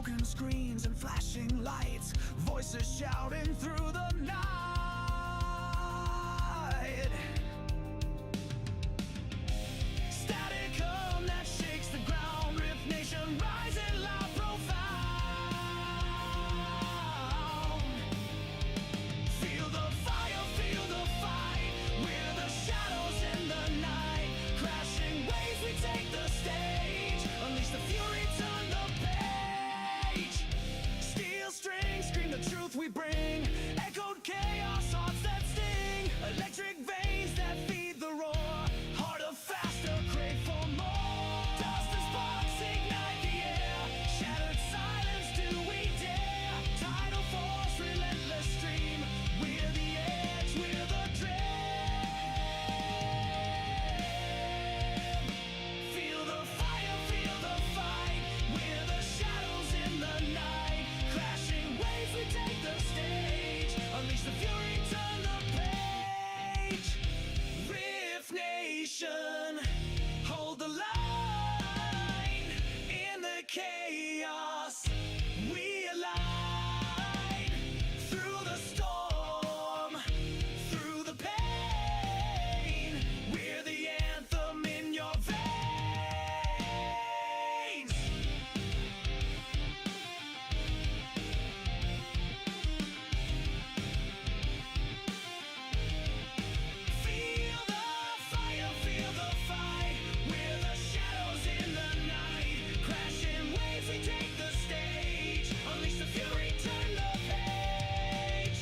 Broken screens and flashing lights, voices shouting through the night. Static hum that shakes the ground, Rift Nation rising loud, profound. Feel the fire, feel the fight, we're the shadows in the night. Crashing waves, we take the stage, unleash the fury, turn the page. Steel strings scream the truth we bring, echoed chaos, hearts that sting. Electric veins that feed the roar, harder, faster, crave for more. Dust and sparks ignite the air, shattered silence, do we dare? Tidal force, relentless stream, we're the edge, we're the dream. Feel the fire, feel the fight, we're the shadows in the night. Crashing waves, we take the stage, unleash the fury, turn the page. Rift Nation, hold the line. In the chaos, we align. Through the storm, through the pain, we're the anthem in your veins. Feel the fire, feel the fight, we're the shadows in the night. Crashing waves, we take the stage, unleash the fury, turn the page.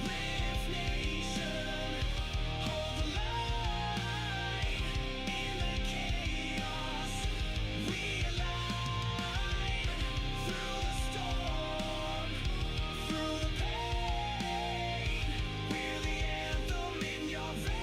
Rift Nation, hold the line. In the chaos, we align. Through the storm, through the pain, we're the anthem in your veins.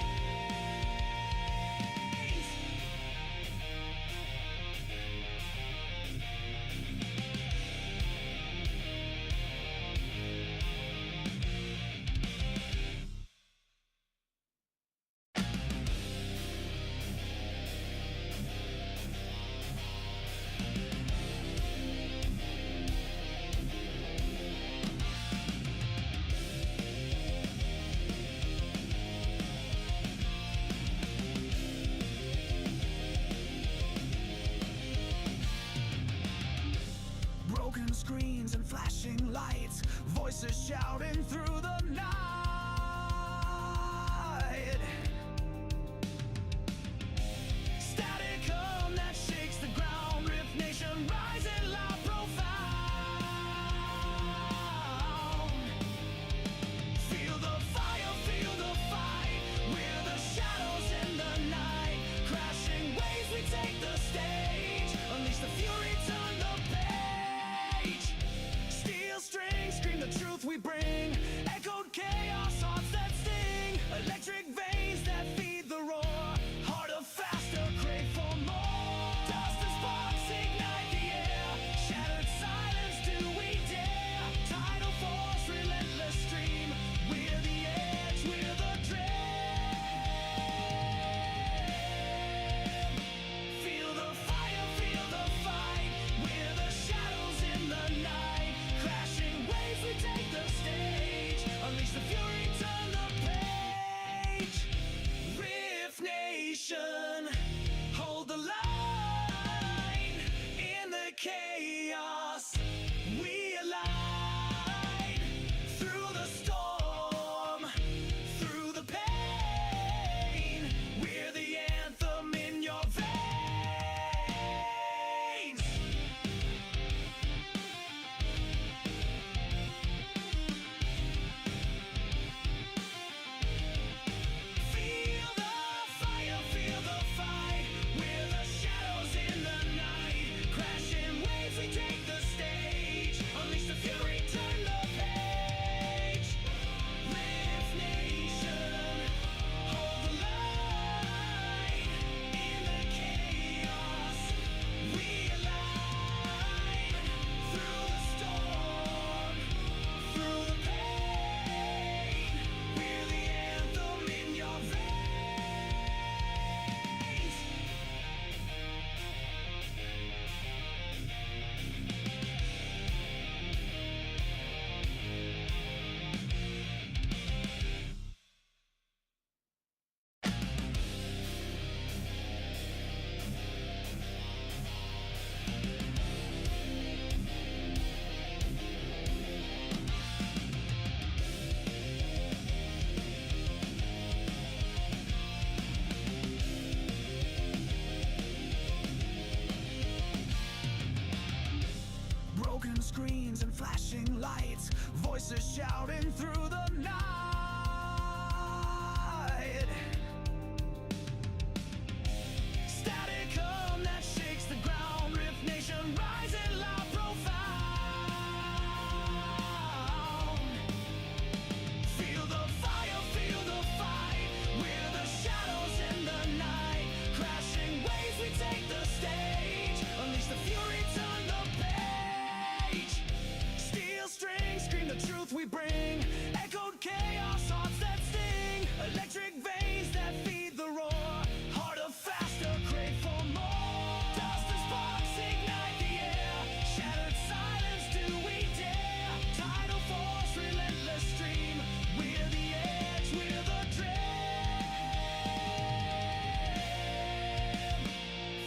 Broken screens and flashing lights, voices shouting through the night. Static hum that shakes the ground, Rift Nation rising loud, profound. Feel the fire, feel the fight, we're the shadows in the night. Crashing waves, we take the stage, unleash the fury, turn the page. Steel strings scream the truth we bring, echoed chaos, hearts that sting. Electric veins that feed the roar, harder, faster, crave for more. Dust and sparks ignite the air, shattered silence, do we dare? Tidal force, relentless stream, we're the edge, we're the dream. Feel the fire, feel the fight, we're the shadows in the night. Crashing waves, we take the stage, unleash the fury, turn the page. screens and flashing lights, voices shouting through the night. Static hum that shakes the ground, Rift Nation rising loud, profound. Feel the fire, feel the fight. We're the shadows in the night. Crashing waves, we take the stage. Unleash the fury, turn the page. Steel strings scream the truth we bring. Echoed chaos, hearts that sting. Electric veins that feed the roar. Harder, faster, crave for more. Dust and sparks ignite the air. Shattered silence, do we dare? Tidal force, relentless stream. We're the edge, we're the dream.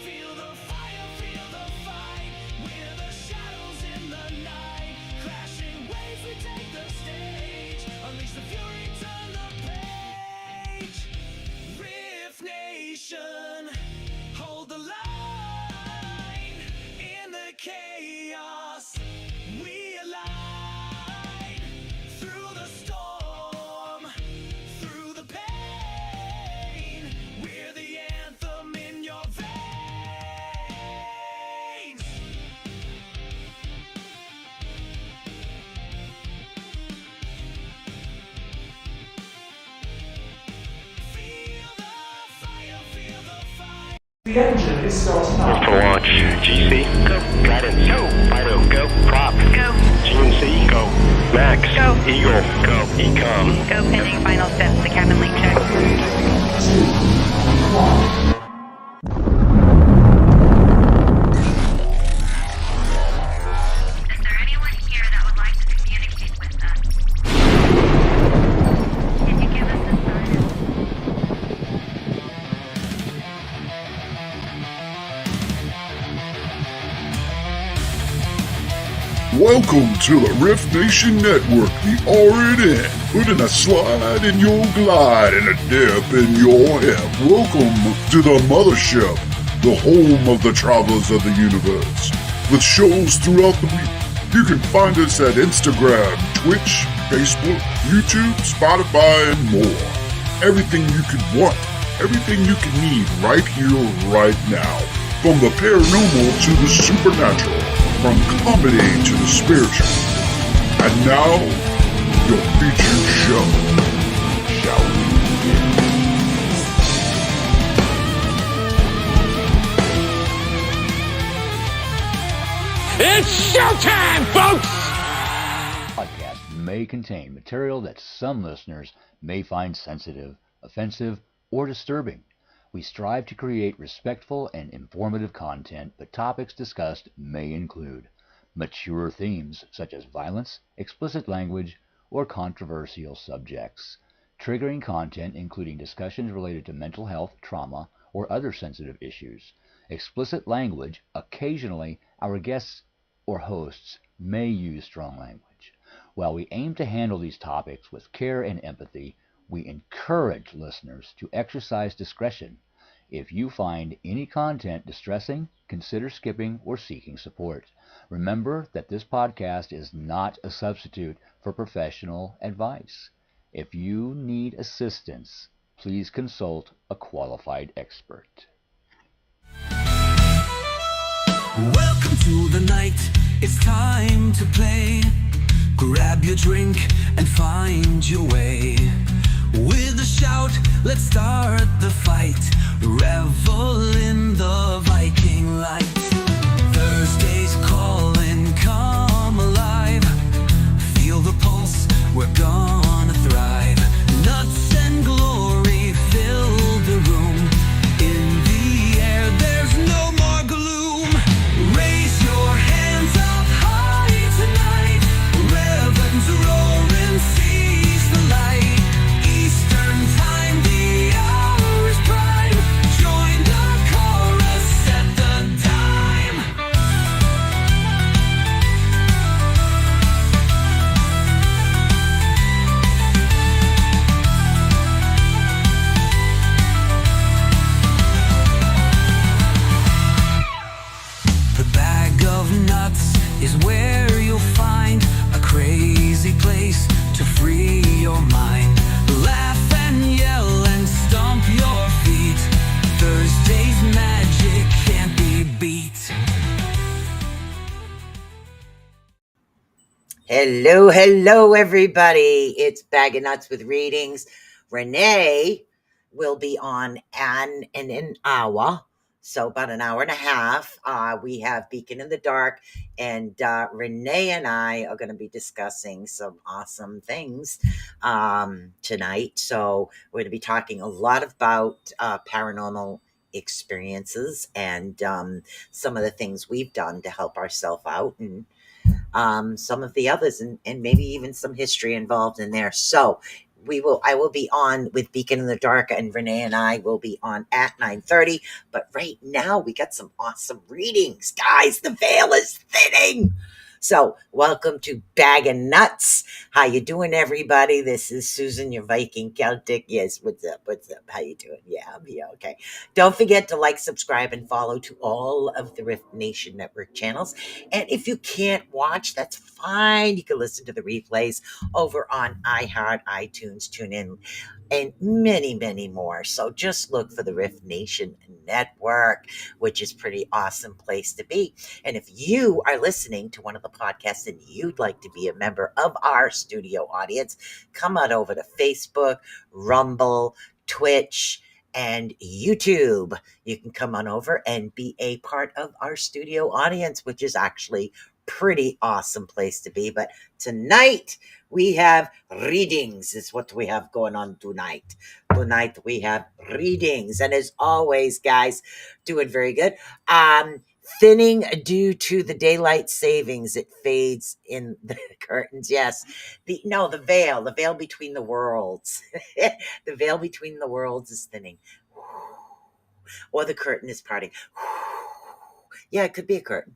Feel the fire, feel the fight. We're the shadows in the night. Crashing waves, we take the stage. Unleash the fury, turn the page. Rift Nation, hold the line. In the chaos, we align. Through the storm, through the pain, we're the anthem in your veins. Feel the fire, feel the fight. The engine is starting up. For launch, GC, go. Guidance, go. Fido, go. Prop, go. GNC, go. Max, go. Eagle, go. Ecom, Go pending final steps to cabin link check. 2, 1. Is there anyone here that would like to communicate with us? Can you give us a sign? Welcome to the Rift Nation Network, the Rnn, putting a slide in your glide and a dip in your hip. Welcome to the mothership, the home of the travelers of the universe. With shows throughout the week, you can find us at Instagram, Twitch, Facebook, YouTube, Spotify, and more. Everything you could want, everything you could need right here, right now. From the paranormal to the supernatural, from comedy to the spiritual. And now, your featured show. Shall we begin? It's showtime, folks! Podcast may contain material that some listeners may find sensitive, offensive, or disturbing. We strive to create respectful and informative content, but topics discussed may include mature themes such as violence, explicit language, or controversial subjects, triggering content including discussions related to mental health, trauma, or other sensitive issues, explicit language. Occasionally, our guests or hosts may use strong language. While we aim to handle these topics with care and empathy, we encourage listeners to exercise discretion. If you find any content distressing, consider skipping or seeking support. Remember that this podcast is not a substitute for professional advice. If you need assistance, please consult a qualified expert. Welcome to the night, it's time to play. Grab your drink and find your way. With a shout, let's start the fight. Revel in the Viking light. Thursday's calling, come alive. Feel the pulse, we're gonna thrive. Nuts and glory fill the room. In the air, there's no more gloom. Raise your hands up high tonight. Reverends roaring, seize the light. Eastern time, the hour is prime. Join the chorus, set the dial. Hello, hello, everybody. It's Bag of Nuts with Readings. Renee will be on in an hour, so about an hour and a half. We have Beacon in the Dark, and Renee and I are going to be discussing some awesome things tonight. So we're going to be talking a lot about paranormal experiences and some of the things we've done to help ourselves out, and some of the others, and maybe even some history involved in there. So I will be on with Beacon in the Dark, and Renee and I will be on at 9:30. But right now we got some awesome readings, guys. The veil is thinning. So welcome to Bag of Nuts. How you doing, everybody? This is Susan, your Viking Celtic. Yes, what's up? What's up? How you doing? Yeah, okay. Don't forget to like, subscribe, and follow to all of the Rift Nation Network channels. And if you can't watch, that's fine. You can listen to the replays over on iHeart, iTunes, TuneIn, and many, many more. So just look for the Rift Nation Network, which is pretty awesome place to be. And if you are listening to one of the podcasts and you'd like to be a member of our studio audience, come on over to Facebook, Rumble, Twitch, and YouTube. You can come on over and be a part of our studio audience, which is actually pretty awesome place to be. But tonight we have readings is what we have going on tonight. Tonight we have readings, and as always, guys, doing very good. Thinning due to the daylight savings. It fades in the curtains. Yes, the veil between the worlds. The veil between the worlds is thinning, or the curtain is parting. Yeah, it could be a curtain.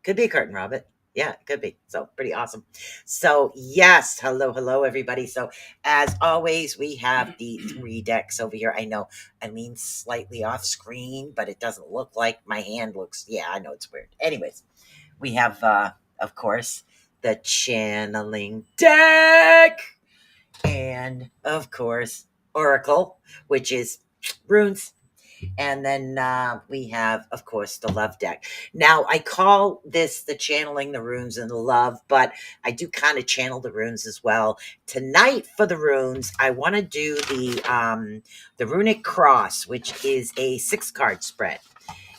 Could be a curtain, Robert. Yeah, it could be. So pretty awesome. So yes, hello, everybody. So as always, we have the 3 decks over here. I know I mean slightly off screen, but it doesn't look like my hand looks. Yeah, I know it's weird. Anyways, we have of course the channeling deck, and of course Oracle, which is runes. And then we have, of course, the love deck. Now, I call this the channeling the runes and the love, but I do kind of channel the runes as well. Tonight for the runes, I want to do the runic cross, which is a 6-card spread.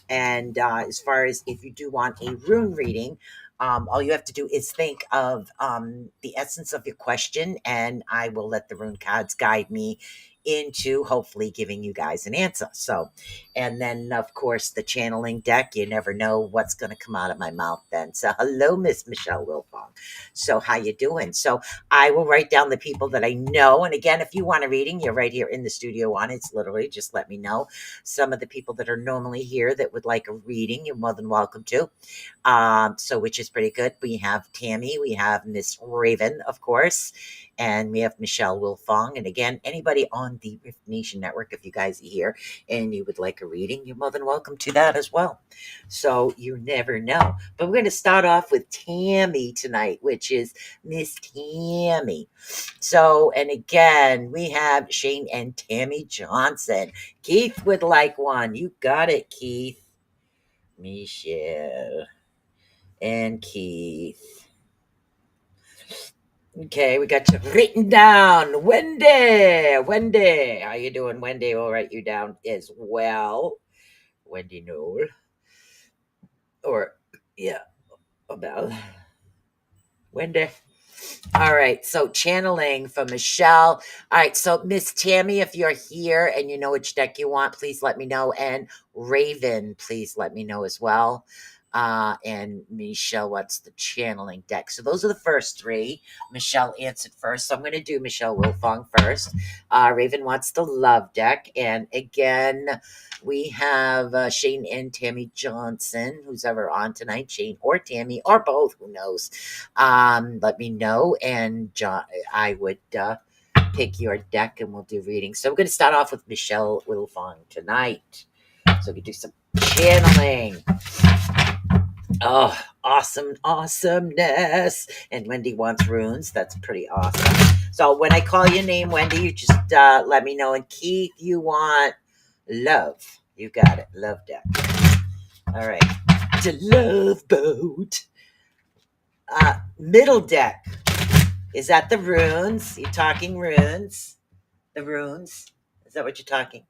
And as far as if you do want a rune reading, all you have to do is think of the essence of your question, and I will let the rune cards guide me into hopefully giving you guys an answer. So, and then of course the channeling deck, you never know what's going to come out of my mouth then. So hello, Miss Michelle Wilfong. So how you doing? So I will write down the people that I know. And again, if you want a reading, you're right here in the studio on. It's literally just let me know. Some of the people that are normally here that would like a reading, you're more than welcome to. So which is pretty good. We have Tammy, we have Miss Raven, of course, and we have Michelle Wilfong. And again, anybody on the Rift Nation Network, if you guys are here and you would like a reading, you're more than welcome to that as well. So you never know. But we're going to start off with Tammy tonight, which is Miss Tammy. So, and again, we have Shane and Tammy Johnson. Keith would like one. You got it, Keith. Michelle and Keith. Okay, we got you written down. Wendy. How you doing, Wendy? We'll write you down as well. Wendy Knoll. Or, yeah, about Wendy. All right, so channeling for Michelle. All right, so Miss Tammy, if you're here and you know which deck you want, please let me know. And Raven, please let me know as well. And Michelle wants the channeling deck. So those are the first 3. Michelle answered first, so I'm going to do Michelle Wilfong first. Raven wants the love deck. And again, we have Shane and Tammy Johnson, who's ever on tonight. Shane or Tammy or both, who knows. Let me know, and John, I would pick your deck and we'll do readings. So we're going to start off with Michelle Wilfong tonight. So we can do some channeling. Oh, awesomeness. And Wendy wants runes. That's pretty awesome. So when I call your name, Wendy, you just let me know. And Keith, you want love. You got it. Love deck. All right. The love boat. Middle deck. Is that the runes? You're talking runes? The runes? Is that what you're talking,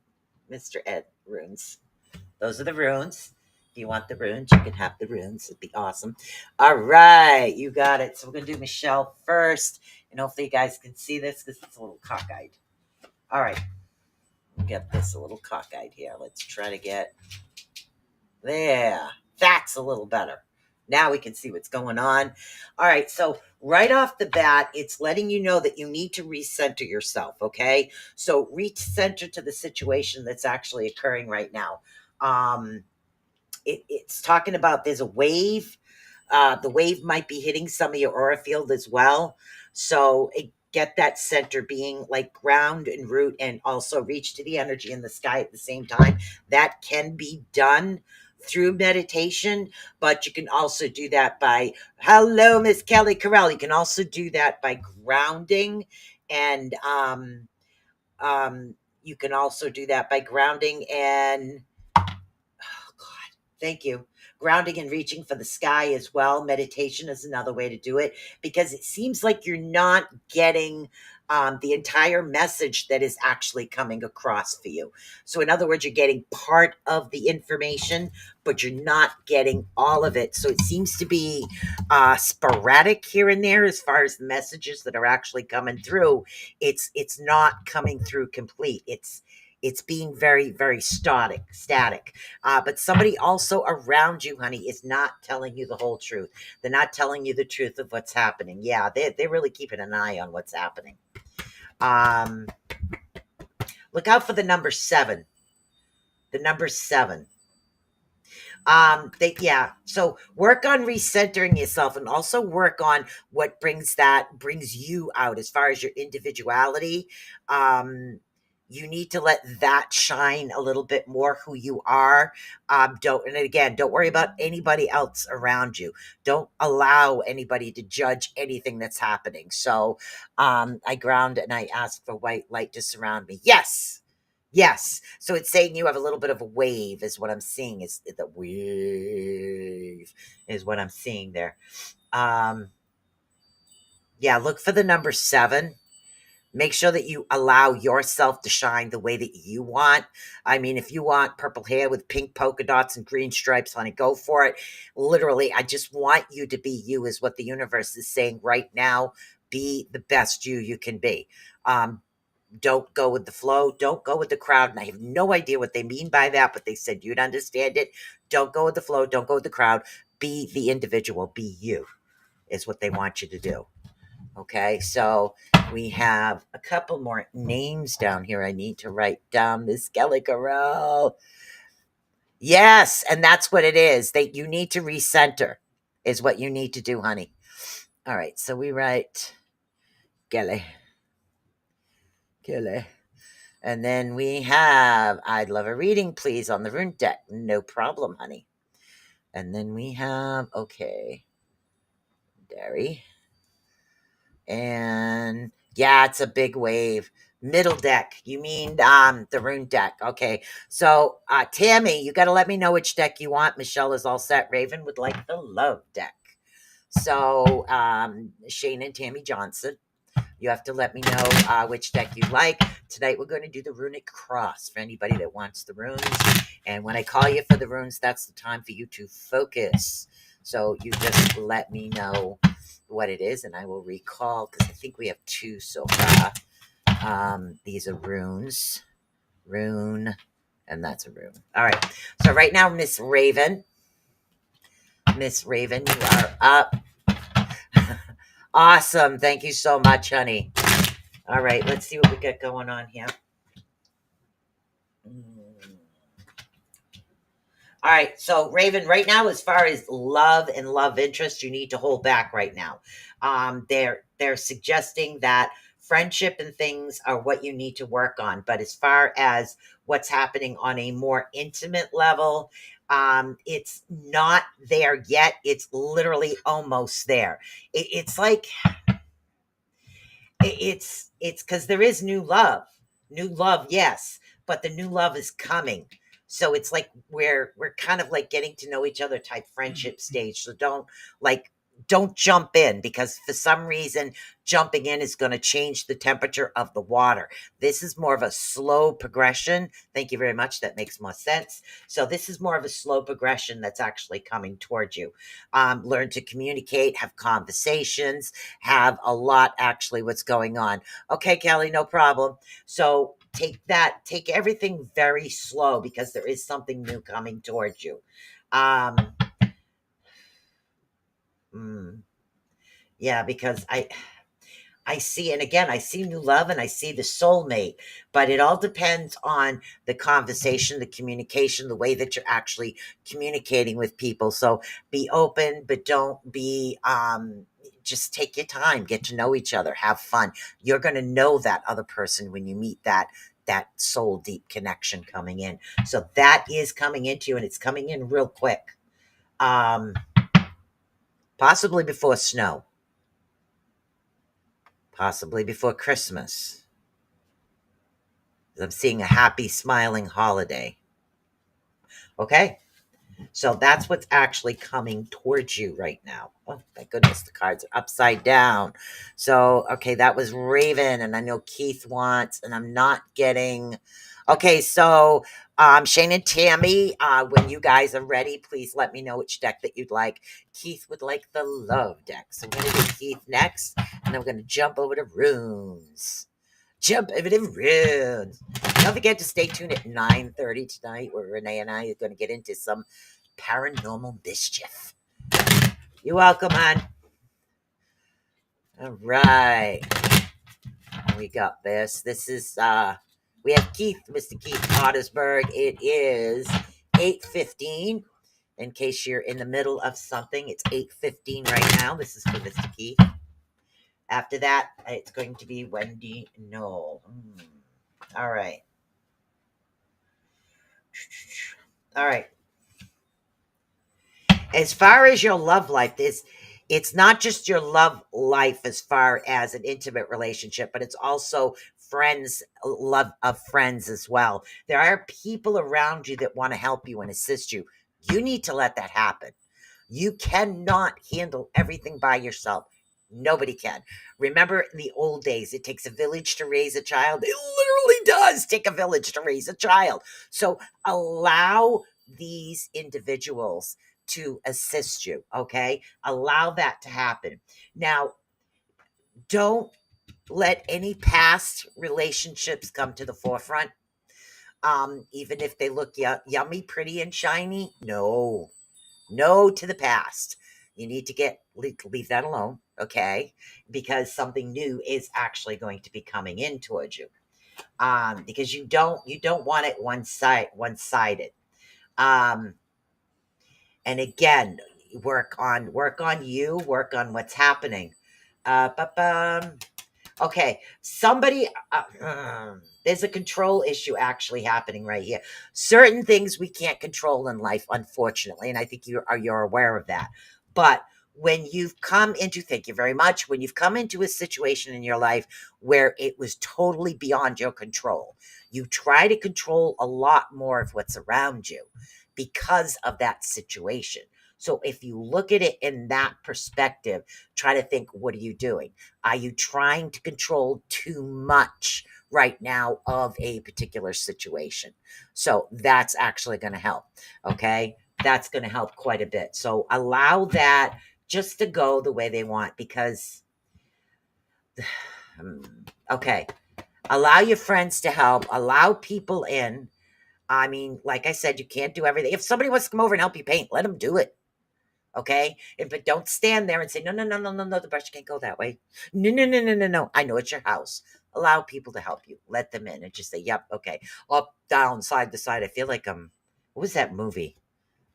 Mr. Ed? Runes. Those are the runes. If you want the runes, you can have the runes. It'd be awesome. All right, you got it. So we're gonna do Michelle first, and hopefully you guys can see this because it's a little cockeyed. All right, we'll get this a little cockeyed here. Let's try to get there. That's a little better. Now we can see what's going on. All right, so right off the bat, it's letting you know that you need to recenter yourself, okay? So recenter to the situation that's actually occurring right now. It's talking about there's a wave. The wave might be hitting some of your aura field as well. So get that center being like ground and root and also reach to the energy in the sky at the same time. That can be done through meditation, but you can also do that by, hello, Miss Kelly Carell. You can also do that by grounding and, you can also do that by grounding and, oh God, thank you. Grounding and reaching for the sky as well. Meditation is another way to do it because it seems like you're not getting the entire message that is actually coming across for you. So, in other words, you're getting part of the information, but you're not getting all of it. So, it seems to be sporadic here and there as far as the messages that are actually coming through. It's not coming through complete. It's being very, very static. But somebody also around you, honey, is not telling you the whole truth. They're not telling you the truth of what's happening. Yeah, they're really keeping an eye on what's happening. Look out for the number 7. The number 7. So work on recentering yourself and also work on what brings you out as far as your individuality. You need to let that shine a little bit more who you are. Don't worry about anybody else around you. Don't allow anybody to judge anything that's happening. So I ground and I ask for white light to surround me. Yes. So it's saying you have a little bit of a wave is what I'm seeing. Is the wave is what I'm seeing there. Look for the number 7. Make sure that you allow yourself to shine the way that you want. I mean, if you want purple hair with pink polka dots and green stripes, honey, go for it. Literally, I just want you to be you is what the universe is saying right now. Be the best you can be. Don't go with the flow. Don't go with the crowd. And I have no idea what they mean by that, but they said you'd understand it. Don't go with the flow. Don't go with the crowd. Be the individual. Be you is what they want you to do. Okay, so we have a couple more names down here I need to write down. Miss Kelly Carell. Yes, and that's what it is. You need to recenter is what you need to do, honey. All right, so we write Kelly. And then we have, I'd love a reading, please, on the rune deck. No problem, honey. And then we have, okay, Derry. And yeah, it's a big wave. Middle deck. You mean the rune deck. Okay. So Tammy, you got to let me know which deck you want. Michelle is all set. Raven would like the love deck. So Shane and Tammy Johnson, you have to let me know which deck you like. Tonight we're going to do the runic cross for anybody that wants the runes. And when I call you for the runes, that's the time for you to focus. So you just let me know what it is and I will recall, because I think we have 2 so far. These are runes. Rune. And that's a rune. All right. So right now, Miss Raven, you are up. Awesome. Thank you so much, honey. All right, let's see what we got going on here. All right, so Raven, right now, as far as love and love interest, you need to hold back right now. They're suggesting that friendship and things are what you need to work on. But as far as what's happening on a more intimate level, it's not there yet. It's literally almost there. It's like it's because there is new love, yes, but the new love is coming. So it's like we're kind of like getting to know each other type friendship stage. So don't like don't jump in, because for some reason jumping in is going to change the temperature of the water. This is more of a slow progression. Thank you very much. That makes more sense. So this is more of a slow progression that's actually coming towards you. Learn to communicate, have conversations, have a lot actually what's going on. Okay, Kelly, no problem. So take everything very slow, because there is something new coming towards you. Um, mm, yeah, because I see, and again, I see new love and I see the soulmate, but it all depends on the conversation, the communication, the way that you're actually communicating with people. So be open, but don't be, just take your time, get to know each other, have fun. You're going to know that other person when you meet that soul deep connection coming in. So that is coming into you, and it's coming in real quick. Um, Possibly before snow, possibly before Christmas. I'm seeing a happy, smiling holiday. Okay. So that's what's actually coming towards you right now. Oh, my goodness. The cards are upside down. So, okay. That was Raven. And I know Keith wants, and I'm not getting. Okay. So, Shane and Tammy, when you guys are ready, please let me know which deck that you'd like. Keith would like the love deck. So, I'm going to do Keith next. And I'm going to jump over to runes. Jump over to runes. Don't forget to stay tuned at 9:30 tonight, where Renee and I are going to get into some paranormal mischief. You're welcome, hon. All right. We got this. This is we have Keith, Mr. Keith Ottersberg. It is 8:15. In case you're in the middle of something, it's 8:15 right now. This is for Mr. Keith. After that, it's going to be Wendy Knoll. All right. All right. As far as your love life, it's not just your love life as far as an intimate relationship, but it's also friends, love of friends as well. There are people around you that want to help you and assist you. You need to let that happen. You cannot handle everything by yourself. Nobody can. Remember in the old days, it takes a village to raise a child. It literally does take a village to raise a child. So allow these individuals to assist you. Okay. Allow that to happen. Now, don't let any past relationships come to the forefront. Even if they look yummy, pretty, and shiny. No to the past. You need to leave that alone, okay? Because something new is actually going to be coming in towards you. Because you don't want it one-sided. And again, work on you, work on what's happening. Okay, somebody, there's a control issue actually happening right here. Certain things we can't control in life, unfortunately, and I think you're aware of that. But when you've come into, thank you very much, when you've come into a situation in your life where it was totally beyond your control, you try to control a lot more of what's around you because of that situation. So if you look at it in that perspective, try to think, what are you doing? Are you trying to control too much right now of a particular situation? So that's actually going to help. Okay. That's going to help quite a bit. So allow that just to go the way they want, because, okay. Allow your friends to help, allow people in. I mean, like I said, you can't do everything. If somebody wants to come over and help you paint, let them do it. Okay. But don't stand there and say, no, the brush can't go that way. No. I know it's your house. Allow people to help you. Let them in and just say, yep. Okay. Up, down, side to side. I feel like, what was that movie?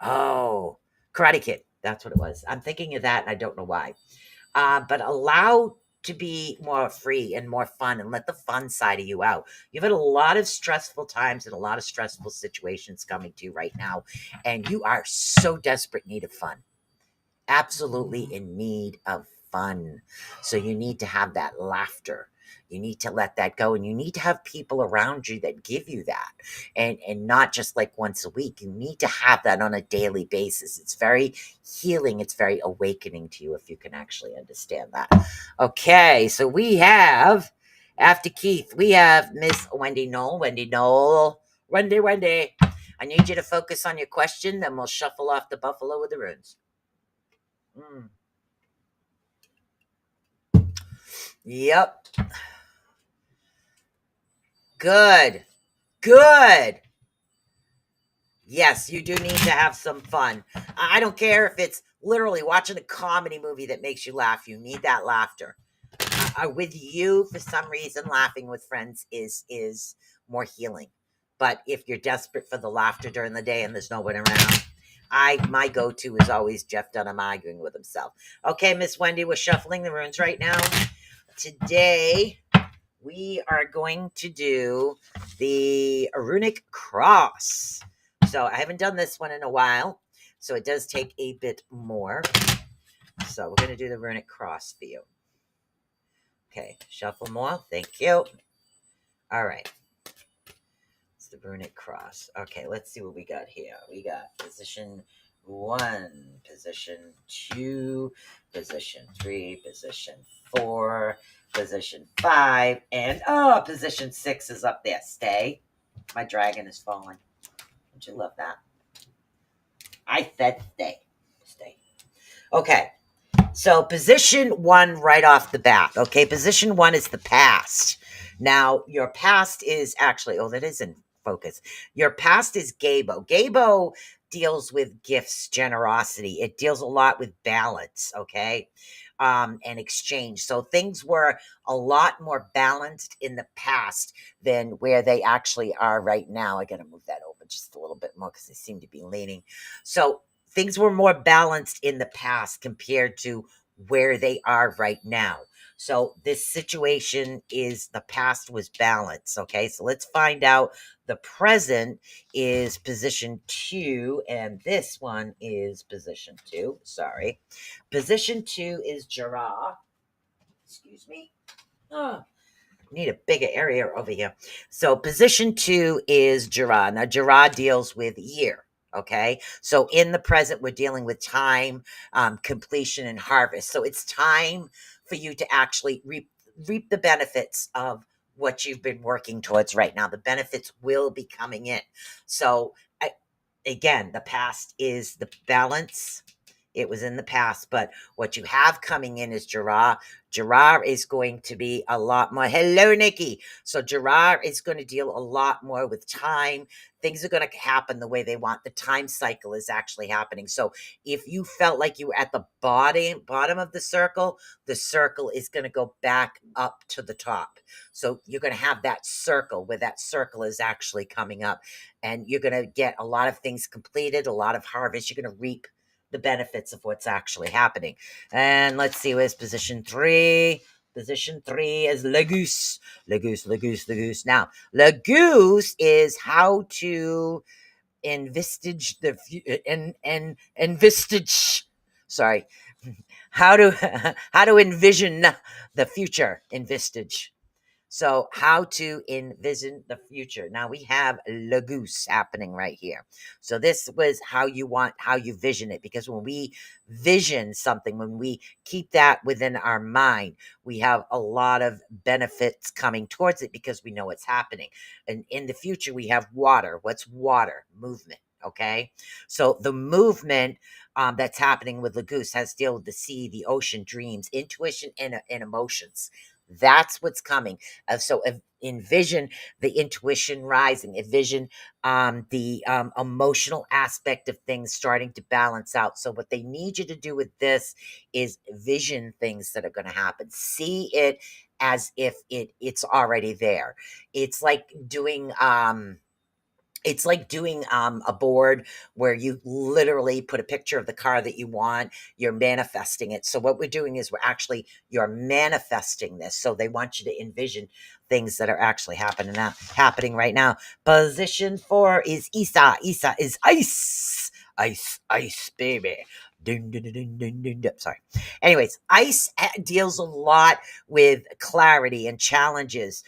Oh, Karate Kid. That's what it was. I'm thinking of that and I don't know why. But allow to be more free and more fun, and let the fun side of you out. You've had a lot of stressful times and a lot of stressful situations coming to you right now, and you are so desperate need of fun. Absolutely in need of fun. So you need to have that laughter. You need to let that go, and you need to have people around you that give you that, and not just like once a week. You need to have that on a daily basis. It's very healing. It's very awakening to you if you can actually understand that. Okay, so we have, after Keith, we have Miss Wendy Knoll. Wendy. I need you to focus on your question, then we'll shuffle off the buffalo with the runes. Yep. Good. Yes, you do need to have some fun. I don't care if it's literally watching a comedy movie that makes you laugh. You need that laughter. With you, for some reason, laughing with friends is more healing. But if you're desperate for the laughter during the day and there's no one around, my go-to is always Jeff Dunham arguing with himself. Okay, Miss Wendy, we're shuffling the runes right now. Today, we are going to do the runic cross. So I haven't done this one in a while, so it does take a bit more. So we're going to do the runic cross for you. Okay, shuffle more. Thank you. All right. It's the runic cross. Okay, let's see what we got here. We got position 1, position 2, position 3, position 4, position 5, and position 6 is up there. Stay. My dragon is falling. Don't you love that? I said stay. Stay. Okay. So position 1 right off the bat. Okay, position 1 is the past. Now, your past is actually, that is in focus. Your past is Gabo. Gabo deals with gifts, generosity. It deals a lot with balance, okay? And exchange. So things were a lot more balanced in the past than where they actually are right now. I got to move that over just a little bit more because they seem to be leaning. So things were more balanced in the past compared to where they are right now. So this situation is the past was balanced. Okay, so let's find out. The present is position 2, and this one is position 2. Sorry. Position 2 is Jara. Excuse me. Need a bigger area over here. So position 2 is Jara. Now Jara deals with year. Okay, so in the present, we're dealing with time, completion, and harvest. So it's time for you to actually reap the benefits of what you've been working towards right now. The benefits will be coming in. So again, the past is the balance. It was in the past, but what you have coming in is Jara. Jara is going to be a lot more. Hello, Nikki. So Jara is going to deal a lot more with time. Things are going to happen the way they want. The time cycle is actually happening. So if you felt like you were at the bottom of the circle is going to go back up to the top. So you're going to have that circle where that circle is actually coming up, and you're going to get a lot of things completed, a lot of harvest. You're going to reap the benefits of what's actually happening. And let's see, where's position 3? Position 3 is Lagoose. Lagoose. Now, Lagoose is how to envisage the envisage. Sorry, how to envision the future. Envisage. So how to envision the future. Now we have Lagoose happening right here. So this was how you vision it, because when we vision something, when we keep that within our mind, we have a lot of benefits coming towards it because we know it's happening. And in the future, we have water. What's water? Movement. Okay. So the movement that's happening with Lagoose has to deal with the sea, the ocean, dreams, intuition, and emotions. That's what's coming. So envision the intuition rising, envision the emotional aspect of things starting to balance out. So what they need you to do with this is vision things that are going to happen. See it as if it's already there. It's like doing a board where you literally put a picture of the car that you want. You're manifesting it. So what we're doing is you're manifesting this. So they want you to envision things that are actually happening right now. Position 4 is Isa. Isa is ice, baby. Sorry. Anyways, ice deals a lot with clarity and challenges,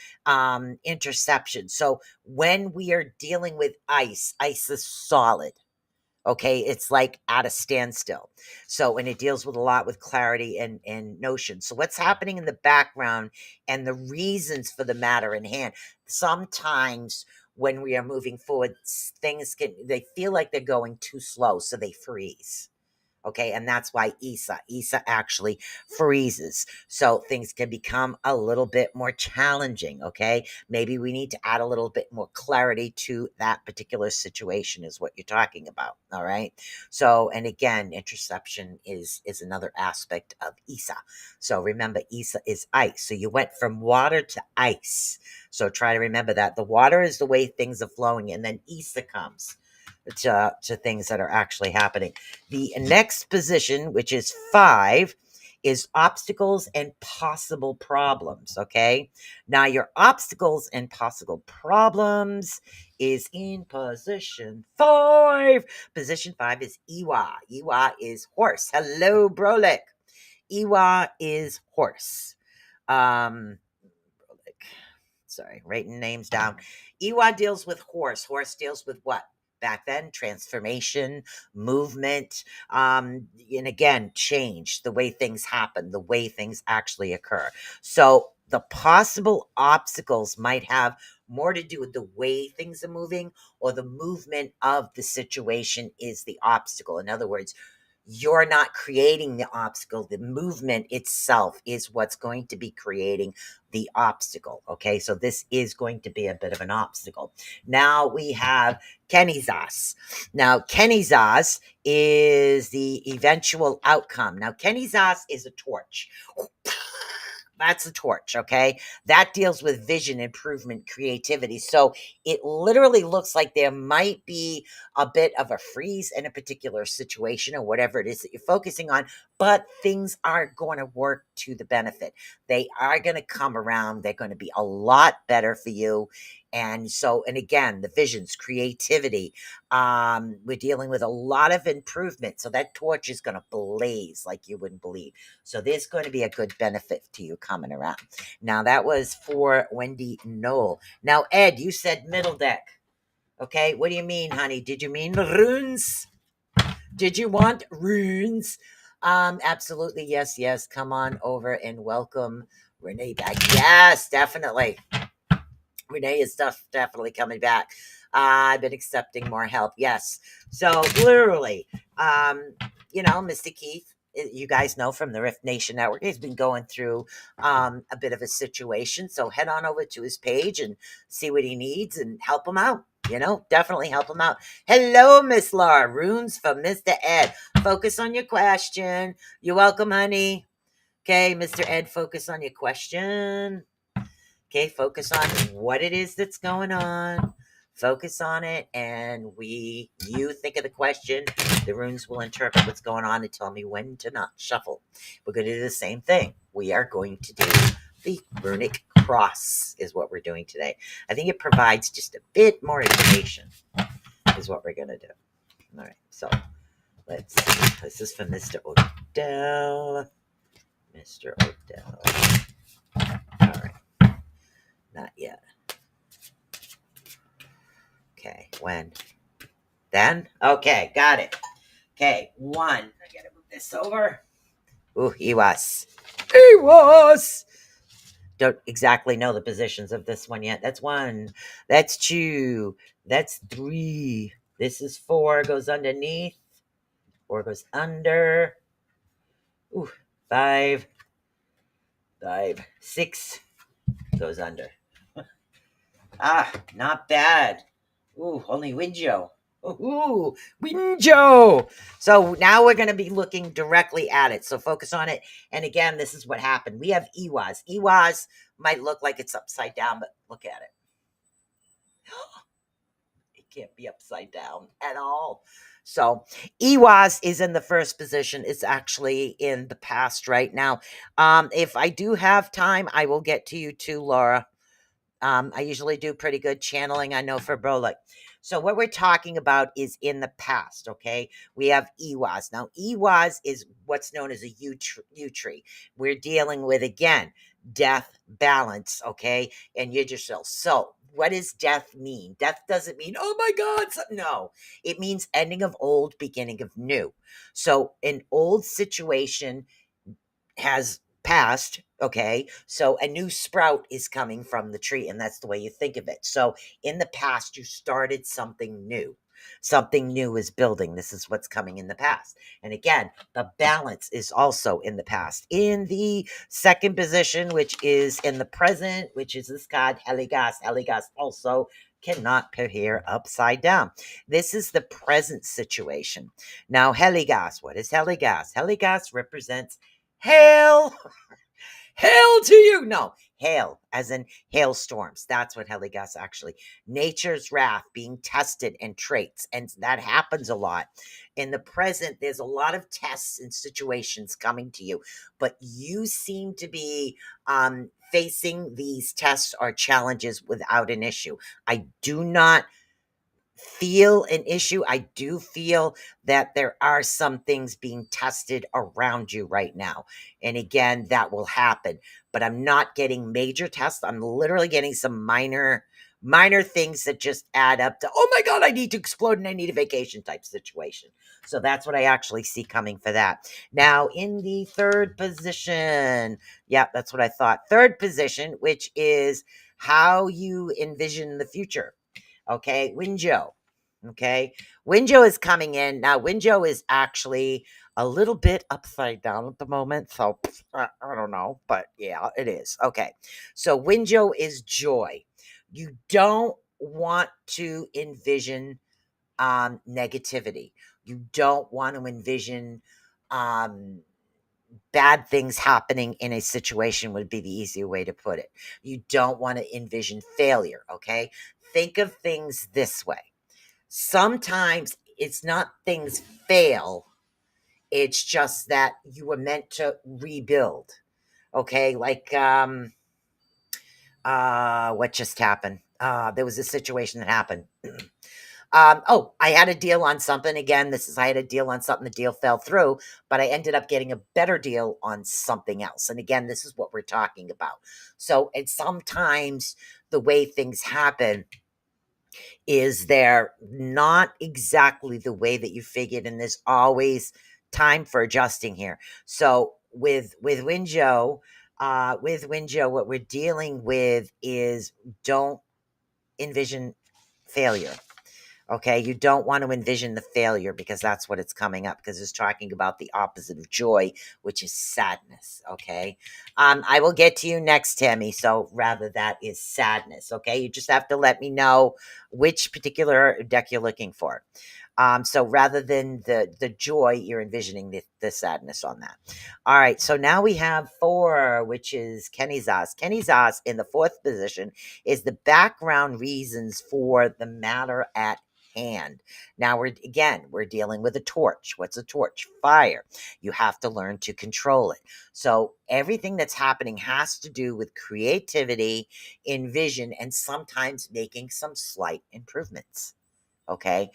interception. So when we are dealing with ice is solid. Okay, it's like at a standstill. So, and it deals with a lot with clarity and notion. So, what's happening in the background and the reasons for the matter in hand. Sometimes when we are moving forward, things they feel like they're going too slow, so they freeze. Okay, and that's why Isa actually freezes. So things can become a little bit more challenging. Okay, maybe we need to add a little bit more clarity to that particular situation, is what you're talking about. All right. So, and again, interception is another aspect of Isa. So remember, Isa is ice. So you went from water to ice. So try to remember that the water is the way things are flowing, and then Isa comes to things that are actually happening. The next position, which is 5, is obstacles and possible problems. Okay. Now, your obstacles and possible problems is in position 5. Position 5 is Iwa. Iwa is horse. Hello, Brolic. Iwa is horse. Sorry, writing names down. Iwa deals with horse. Horse deals with what? Back then, transformation, movement, and again, change, the way things happen, the way things actually occur. So the possible obstacles might have more to do with the way things are moving, or the movement of the situation is the obstacle. In other words, you're not creating the obstacle. The movement itself is what's going to be creating the obstacle. Okay, so this is going to be a bit of an obstacle. Now we have Kenizas. Now, Kenizas is the eventual outcome. Now, Kenizas is a torch. That's a torch, okay? That deals with vision, improvement, creativity. So it literally looks like there might be a bit of a freeze in a particular situation or whatever it is that you're focusing on, but things are going to work to the benefit. They are going to come around. They're going to be a lot better for you. And so, and again, the visions, creativity, we're dealing with a lot of improvement. So that torch is going to blaze like you wouldn't believe. So there's going to be a good benefit to you coming around. Now, that was for Wendy Knoll. Now, Ed, you said middle deck. Okay, what do you mean, honey? Did you mean runes? Did you want runes? Absolutely, yes. Come on over and welcome Renee back. Yes, definitely. Renee is definitely coming back. I've been accepting more help. Yes. So literally, Mr. Keith, you guys know from the Rift Nation Network, he's been going through a bit of a situation. So head on over to his page and see what he needs and help him out. Definitely help him out. Hello, Miss Laura. Runes for Mr. Ed. Focus on your question. You're welcome, honey. Okay, Mr. Ed, focus on your question. Okay, focus on what it is that's going on. Focus on it, and you think of the question. The runes will interpret what's going on and tell me when to not shuffle. We're going to do the same thing. We are going to do the runic cross, is what we're doing today. I think it provides just a bit more information, is what we're going to do. All right, so let's see. This is from Mr. Odell. Mr. Odell. All right. Not yet. Okay, when? Then? Okay, got it. Okay, 1. I gotta move this over. Ooh, Iwas. Don't exactly know the positions of this one yet. That's 1. That's 2. That's 3. This is 4. Goes underneath. 4 goes under. Ooh, 5. 6 goes under. Not bad. Ooh, only Winjo. Ooh, Winjo. So now we're going to be looking directly at it. So focus on it. And again, this is what happened. We have Iwas. Iwas might look like it's upside down, but look at it. It can't be upside down at all. So Iwas is in the first position. It's actually in the past right now. If I do have time, I will get to you too, Laura. I usually do pretty good channeling, I know, for Brolic. So what we're talking about is in the past, okay? We have EWAS. Now, EWAS is what's known as a U tree. We're dealing with, again, death balance, okay? And you're yourself. So what does death mean? Death doesn't mean, oh my God, no. It means ending of old, beginning of new. So an old situation has passed, okay? So a new sprout is coming from the tree, and that's the way you think of it. So in the past, you started something new. Something new is building. This is what's coming in the past. And again, the balance is also in the past. In the second position, which is in the present, which is this card, Heligas. Heligas also cannot appear upside down. This is the present situation. Now, Heligas, what is Heligas? Heligas represents hail. Hail to you. No, hail, as in hailstorms. That's what Heligas actually. Nature's wrath being tested and traits. And that happens a lot. In the present, there's a lot of tests and situations coming to you, but you seem to be facing these tests or challenges without an issue. I do not feel an issue. I do feel that there are some things being tested around you right now. And again, that will happen. But I'm not getting major tests. I'm literally getting some minor things that just add up to, oh my God, I need to explode and I need a vacation type situation. So that's what I actually see coming for that. Now, in the third position, yeah, that's what I thought. Third position, which is how you envision the future. Okay, Winjo. Okay, Winjo is coming in. Now, Winjo is actually a little bit upside down at the moment. So I don't know, but yeah, it is. Okay, so Winjo is joy. You don't want to envision negativity. You don't want to envision um, bad things happening in a situation, would be the easier way to put it. You don't want to envision failure. Okay, think of things this way. Sometimes it's not things fail, it's just that you were meant to rebuild. Okay, like what just happened? There was a situation that happened. Oh, I had a deal on something. Again, I had a deal on something, the deal fell through, but I ended up getting a better deal on something else. And again, this is what we're talking about. So, and sometimes the way things happen is they're not exactly the way that you figured, and there's always time for adjusting here. So with Winjo, what we're dealing with is don't envision failure. Okay, you don't want to envision the failure because that's what it's coming up, because it's talking about the opposite of joy, which is sadness. Okay, I will get to you next, Tammy. So rather, that is sadness. Okay, you just have to let me know which particular deck you're looking for. So rather than the joy, you're envisioning the sadness on that. All right, so now we have 4, which is Kenny Zas. Kenny Zas in the 4th position is the background reasons for the matter at hand. Now we're dealing with a torch. What's a torch? Fire. You have to learn to control it. So everything that's happening has to do with creativity, envision, and sometimes making some slight improvements. Okay,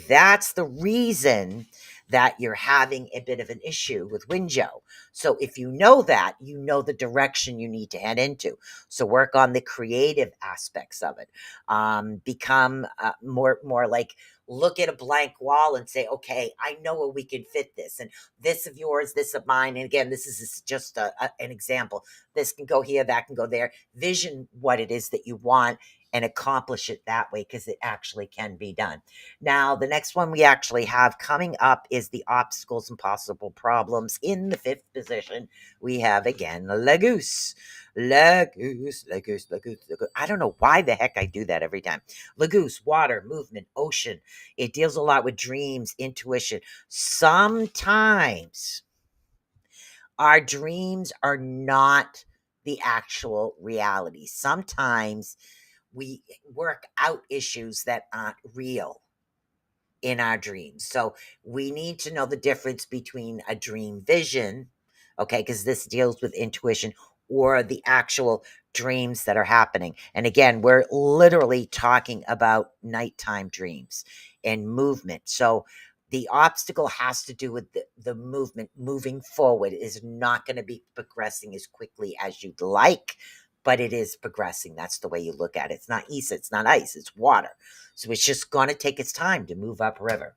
that's the reason that you're having a bit of an issue with Winjo. So if you know that, you know the direction you need to head into. So work on the creative aspects of it. Become more like, look at a blank wall and say, okay, I know where we can fit this, and this of yours, this of mine. And again, this is just an example. This can go here, that can go there. Vision what it is that you want and accomplish it that way, because it actually can be done. Now, the next one we actually have coming up is the obstacles and possible problems. In the 5th position, we have again Lagoose. Lagoose. I don't know why the heck I do that every time. Lagoose, water, movement, ocean. It deals a lot with dreams, intuition. Sometimes our dreams are not the actual reality. Sometimes we work out issues that aren't real in our dreams. So we need to know the difference between a dream vision, okay, because this deals with intuition, or the actual dreams that are happening. And again, we're literally talking about nighttime dreams and movement. So the obstacle has to do with the movement. Moving forward is not going to be progressing as quickly as you'd like, but it is progressing. That's the way you look at it. It's not east, it's not ice, it's water. So it's just going to take its time to move upriver.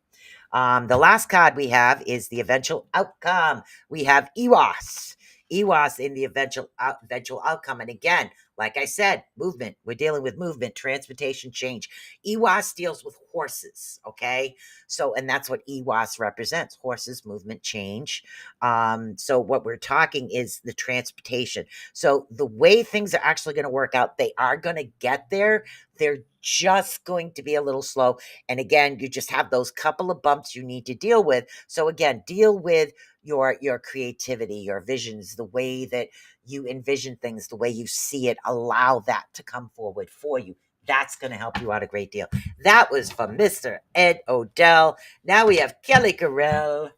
The last card we have is the eventual outcome. We have EWAS. EWAS in the eventual outcome. And again, like I said, movement. We're dealing with movement, transportation, change. EWAS deals with horses, okay? So, and that's what EWAS represents, horses, movement, change. So what we're talking is the transportation. So the way things are actually going to work out, they are going to get there. They're just going to be a little slow. And again, you just have those couple of bumps you need to deal with. So again, deal with your creativity, your visions, the way that you envision things, the way you see it. Allow that to come forward for you. That's going to help you out a great deal. That was from Mr. Ed Odell. Now we have Kelly Carell.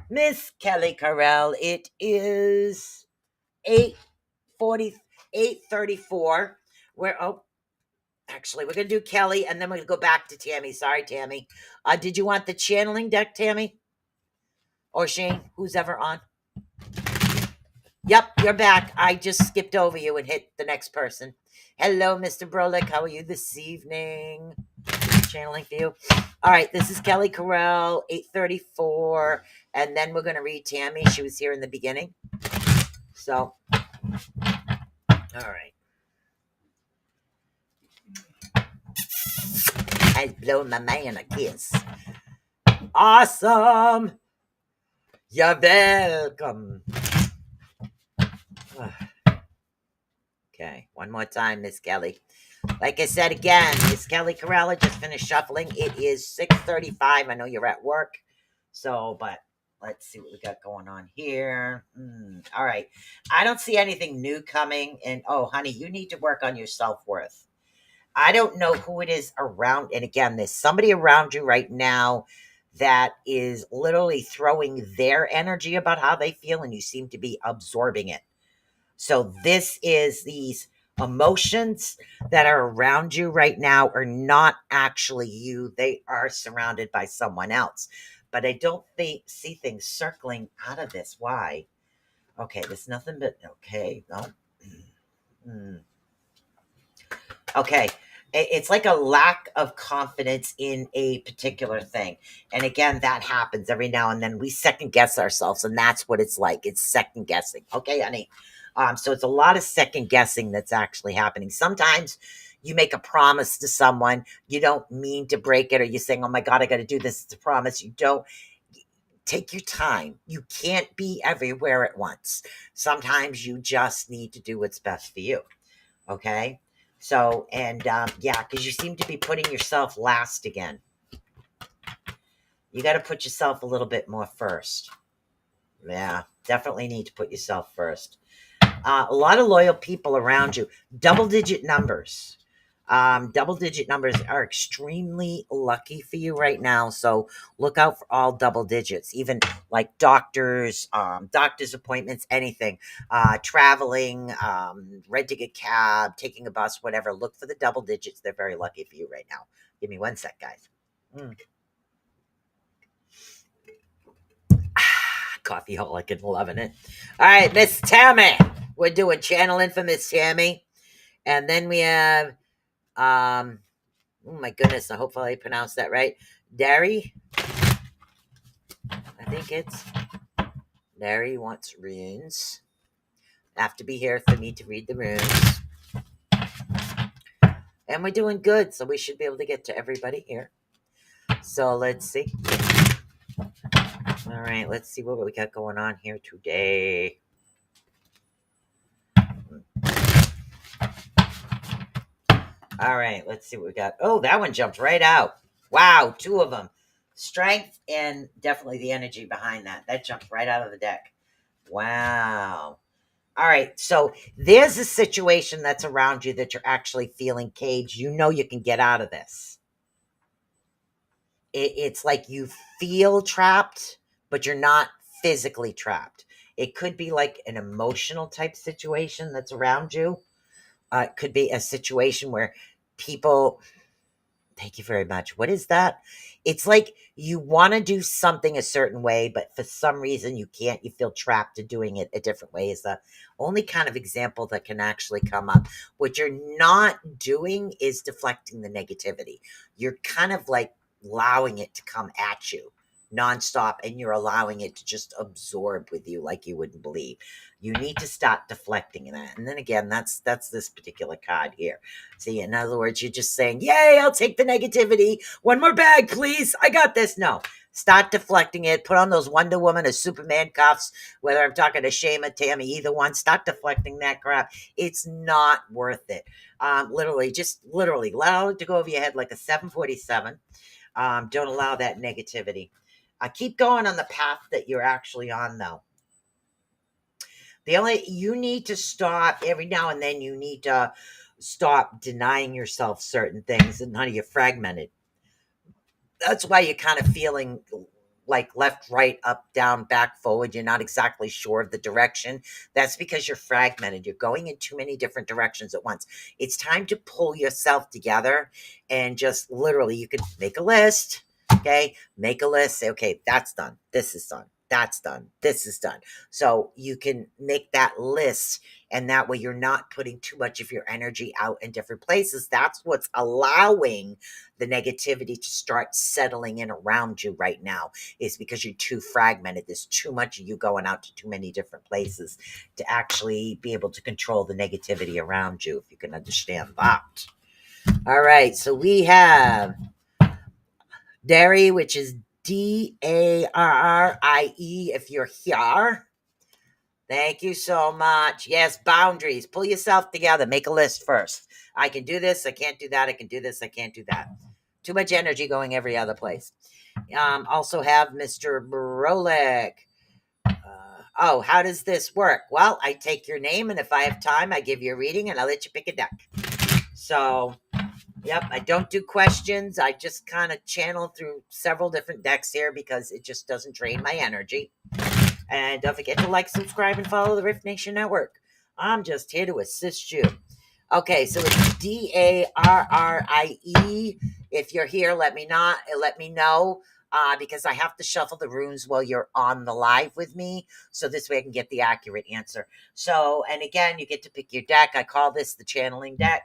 Miss Kelly Carell. It is 8:40, 8:34. Actually, we're going to do Kelly, and then we're going to go back to Tammy. Sorry, Tammy. Did you want the channeling deck, Tammy? Or Shane? Who's ever on? Yep, you're back. I just skipped over you and hit the next person. Hello, Mr. Brolick. How are you this evening? Channeling for you. All right, this is Kelly Carell, 8:34. And then we're going to read Tammy. She was here in the beginning. So, all right. I blow my man a kiss. Awesome. You're welcome. Okay, one more time, Miss Kelly. Like I said again, Miss Kelly Carella just finished shuffling. It is 6:35. I know you're at work. So, but let's see what we got going on here. All right. I don't see anything new coming. And oh, honey, you need to work on your self-worth. I don't know who it is around. And again, there's somebody around you right now that is literally throwing their energy about how they feel, and you seem to be absorbing it. So this is these emotions that are around you right now are not actually you. They are surrounded by someone else. But I don't see things circling out of this. Why? Okay, there's nothing but okay. No. Okay. It's like a lack of confidence in a particular thing. And again, that happens every now and then. We second guess ourselves, and that's what it's like. It's second guessing. Okay, honey. So it's a lot of second guessing that's actually happening. Sometimes you make a promise to someone, you don't mean to break it, or you're saying, oh my God, I got to do this. It's a promise. You don't. Take your time. You can't be everywhere at once. Sometimes you just need to do what's best for you. Okay? So, and yeah, because you seem to be putting yourself last again. You got to put yourself a little bit more first. Yeah, definitely need to put yourself first. A lot of loyal people around you. Double-digit numbers. Double-digit numbers are extremely lucky for you right now. So look out for all double digits, even like doctors, doctor's appointments, anything, traveling, renting a cab, taking a bus, whatever. Look for the double digits. They're very lucky for you right now. Give me one sec, guys. Coffee holic and loving it. All right, Miss Tammy. We're doing channeling for Miss Tammy. And then we have, oh my goodness, I hopefully I pronounced that right. Dari. I think it's Dari wants runes. Have to be here for me to read the runes. And we're doing good, so we should be able to get to everybody here. So let's see. All right, let's see what we got going on here today. All right, let's see what we got. Oh, that one jumped right out. Wow, two of them. Strength and definitely the energy behind that. That jumped right out of the deck. Wow. All right, so there's a situation that's around you that you're actually feeling caged. You know you can get out of this. It's like you feel trapped, but you're not physically trapped. It could be like an emotional type situation that's around you. It could be a situation where people, thank you very much. What is that? It's like you want to do something a certain way, but for some reason you can't. You feel trapped to doing it a different way, is the only kind of example that can actually come up. What you're not doing is deflecting the negativity. You're kind of like allowing it to come at you nonstop, and you're allowing it to just absorb with you like you wouldn't believe. You need to stop deflecting that. And then again, that's this particular card here. See, in other words, you're just saying, yay, I'll take the negativity. One more bag, please. I got this. No, start deflecting it. Put on those Wonder Woman or Superman cuffs, whether I'm talking to Shayma, Tammy, either one. Start deflecting that crap. It's not worth it. Literally, allow it to go over your head like a 747. Don't allow that negativity. Keep going on the path that you're actually on, though. You need to stop every now and then. You need to stop denying yourself certain things, and honey, you're fragmented. That's why you're kind of feeling like left, right, up, down, back, forward. You're not exactly sure of the direction. That's because you're fragmented. You're going in too many different directions at once. It's time to pull yourself together and just literally, you can make a list. Okay. Make a list. Say, okay, that's done. This is done. That's done. This is done. So you can make that list, and that way you're not putting too much of your energy out in different places. That's what's allowing the negativity to start settling in around you right now, is because you're too fragmented. There's too much of you going out to too many different places to actually be able to control the negativity around you, if you can understand that. All right, so we have Dari, which is Darrie, if you're here. Thank you so much. Yes, boundaries. Pull yourself together. Make a list first. I can do this. I can't do that. I can do this. I can't do that. Too much energy going every other place. Also have Mr. Brolick. How does this work? Well, I take your name, and if I have time, I give you a reading, and I'll let you pick a deck. So, yep, I don't do questions. I just kind of channel through several different decks here because it just doesn't drain my energy. And don't forget to like, subscribe, and follow the Rift Nation Network. I'm just here to assist you. Okay, so it's Darrie. If you're here, let me know. Because I have to shuffle the runes while you're on the live with me, so this way I can get the accurate answer. So, and again, you get to pick your deck. I call this the channeling deck.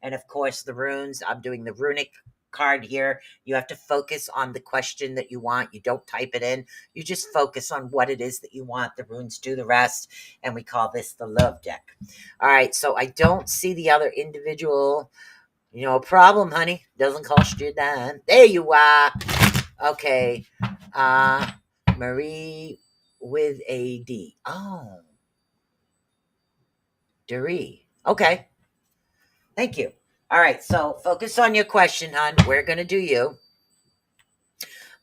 And of course, the runes, I'm doing the runic card here. You have to focus on the question that you want. You don't type it in. You just focus on what it is that you want. The runes do the rest. And we call this the love deck. All right, so I don't see the other individual. Problem, honey. Doesn't cost you a dime. There you are. Okay. Marie with a D. Oh. Darrie. Okay. Thank you. All right. So focus on your question, hon. We're going to do you.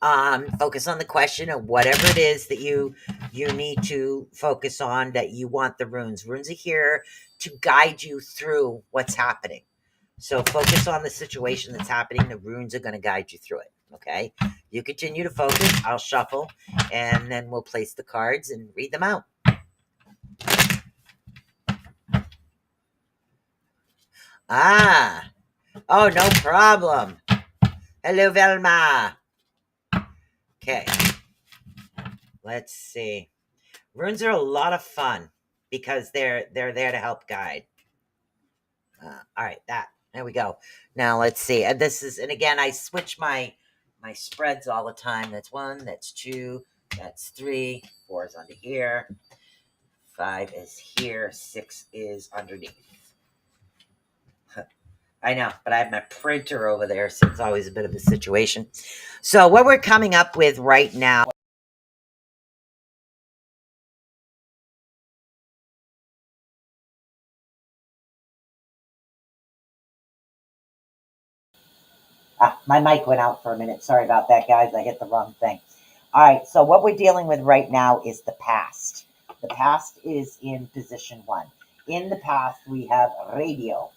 Focus on the question of whatever it is that you need to focus on, that you want the runes. Runes are here to guide you through what's happening. So focus on the situation that's happening. The runes are going to guide you through it. Okay. You continue to focus. I'll shuffle, and then we'll place the cards and read them out. Oh, no problem. Hello, Velma. Okay. Let's see. Runes are a lot of fun because they're there to help guide. All right, there we go. Now let's see. And again, I switch my spreads all the time. That's 1, that's 2, that's 3, 4 is under here, 5 is here, 6 is underneath. I know, but I have my printer over there, so it's always a bit of a situation. So what we're coming up with right now. My mic went out for a minute. Sorry about that, guys. I hit the wrong thing. All right, so what we're dealing with right now is the past. The past is in position 1. In the past, we have radio.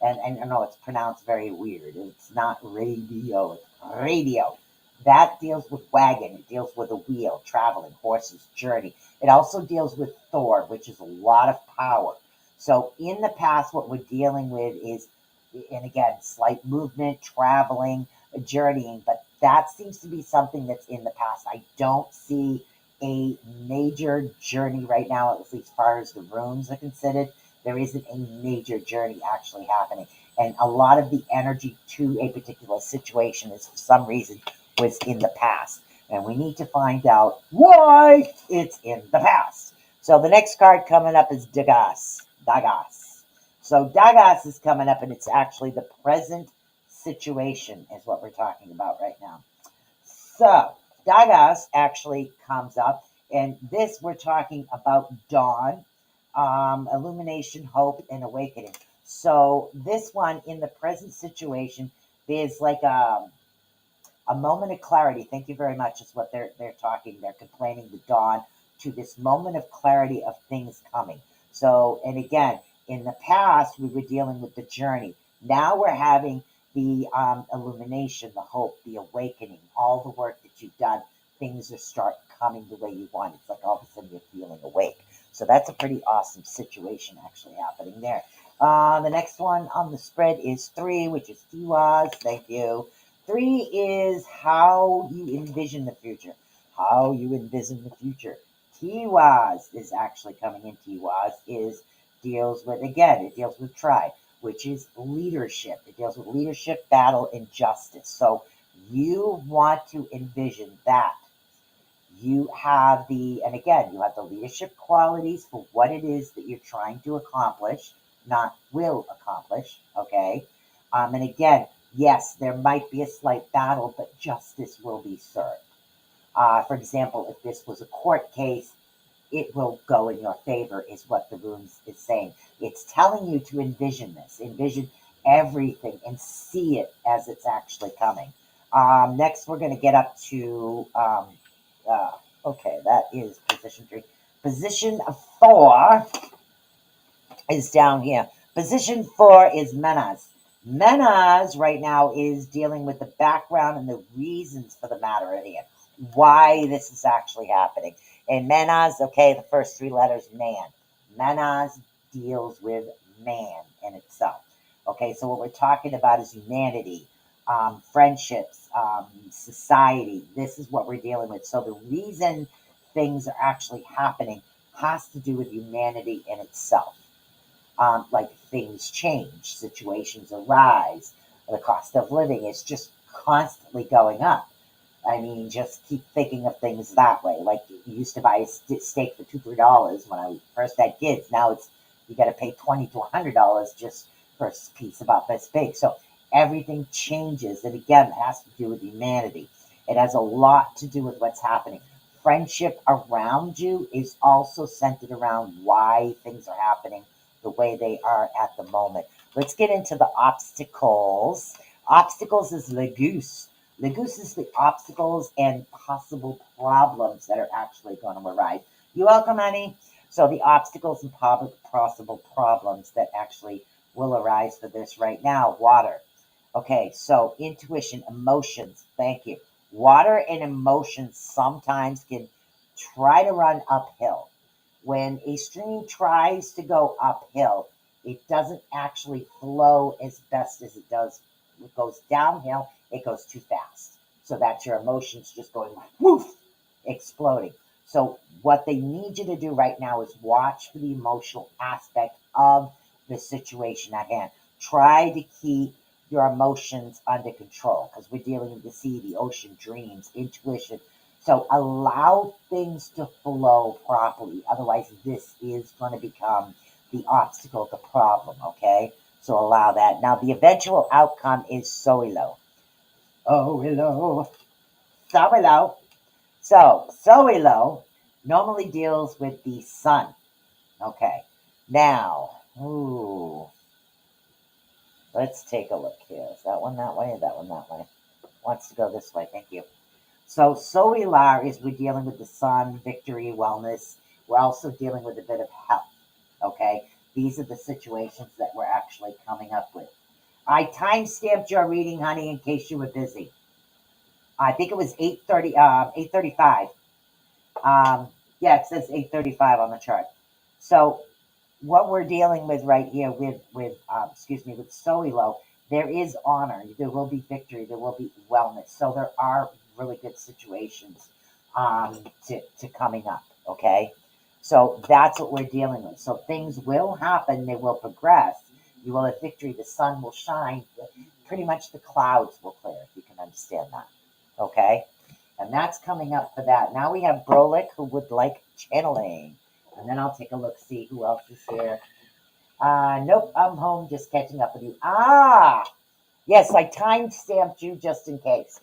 And I know it's pronounced very weird. It's not radio, it's radio. That deals with wagon. It deals with a wheel, traveling, horses, journey. It also deals with Thor, which is a lot of power. So in the past, what we're dealing with is, and again, slight movement, traveling, journeying, but that seems to be something that's in the past. I don't see a major journey right now, at least as far as the rooms are considered. There isn't a major journey actually happening. And a lot of the energy to a particular situation is, for some reason, was in the past. And we need to find out why it's in the past. So the next card coming up is Dagas. Dagas. So Dagas is coming up, and it's actually the present situation is what we're talking about right now. So Dagas actually comes up, and this we're talking about dawn, illumination, hope, and awakening. So this one in the present situation, there's like a moment of clarity. Thank you very much. Is what they're talking. They're complaining the dawn to this moment of clarity of things coming. So, and again, in the past we were dealing with the journey. Now we're having the illumination, the hope, the awakening, all the work that you've done. Things are start coming the way you want. It's like all of a sudden you're feeling awake. So that's a pretty awesome situation actually happening there. The next one on the spread is 3, which is Tiwaz. Thank you. 3 is how you envision the future. How you envision the future. Tiwaz is actually coming in. Tiwaz is deals with, again, it deals with tribe, which is leadership. It deals with leadership, battle, and justice. So you want to envision that you have and again, you have the leadership qualities for what it is that you're trying to accomplish, not will accomplish, okay? And again, yes, there might be a slight battle, but justice will be served. For example, if this was a court case, it will go in your favor, is what the runes is saying. It's telling you to envision this, envision everything and see it as it's actually coming. Next, we're going to get up to, okay, that is position 3. Position 4 is down here. Position 4 is Menas. Menas right now is dealing with the background and the reasons for the matter at hand, why this is actually happening. And Menas, okay, the first 3 letters, man. Menas deals with man in itself. Okay, so what we're talking about is humanity, friendships, society. This is what we're dealing with. So the reason things are actually happening has to do with humanity in itself. Like things change, situations arise, the cost of living is just constantly going up. I mean, just keep thinking of things that way. Like you used to buy a steak for $2-3 when I first had kids. Now it's you got to pay $20 to $100 just for a piece about this big. So everything changes, and again, it has to do with humanity. It has a lot to do with what's happening. Friendship around you is also centered around why things are happening the way they are at the moment. Let's get into the obstacles. Obstacles is Leguse. Leguse is the obstacles and possible problems that are actually going to arise. You welcome, honey. So the obstacles and possible problems that actually will arise for this right now. Water. Okay, so intuition, emotions. Thank you. Water and emotions sometimes can try to run uphill. When a stream tries to go uphill, it doesn't actually flow as best as it does. It goes downhill, it goes too fast. So that's your emotions just going woof, exploding. So what they need you to do right now is watch for the emotional aspect of the situation at hand. Try to keep your emotions under control because we're dealing with the sea, the ocean, dreams, intuition. So allow things to flow properly. Otherwise, this is going to become the obstacle, the problem, okay? So allow that. Now, the eventual outcome is Soilo. Oh, hello. Soilo. So, Soilo normally deals with the sun. Okay. Now, let's take a look here. Is that one that way or that one that way? Wants to go this way. Thank you. So Solar is we're dealing with the sun, victory, wellness. We're also dealing with a bit of health. Okay, these are the situations that we're actually coming up with. I time-stamped your reading, honey, in case you were busy. I think it was 8:30, 8:35. Yeah, it says 8:35 on the chart. So what we're dealing with right here with with Solilo, there is honor. There will be victory. There will be wellness. So there are really good situations to coming up. Okay, so that's what we're dealing with. So things will happen. They will progress. You will have victory. The sun will shine. Pretty much the clouds will clear. If you can understand that. Okay, and that's coming up for that. Now we have Brolick who would like channeling. And then I'll take a look, see who else is here. Nope, I'm home just catching up with you. Yes, I time stamped you just in case.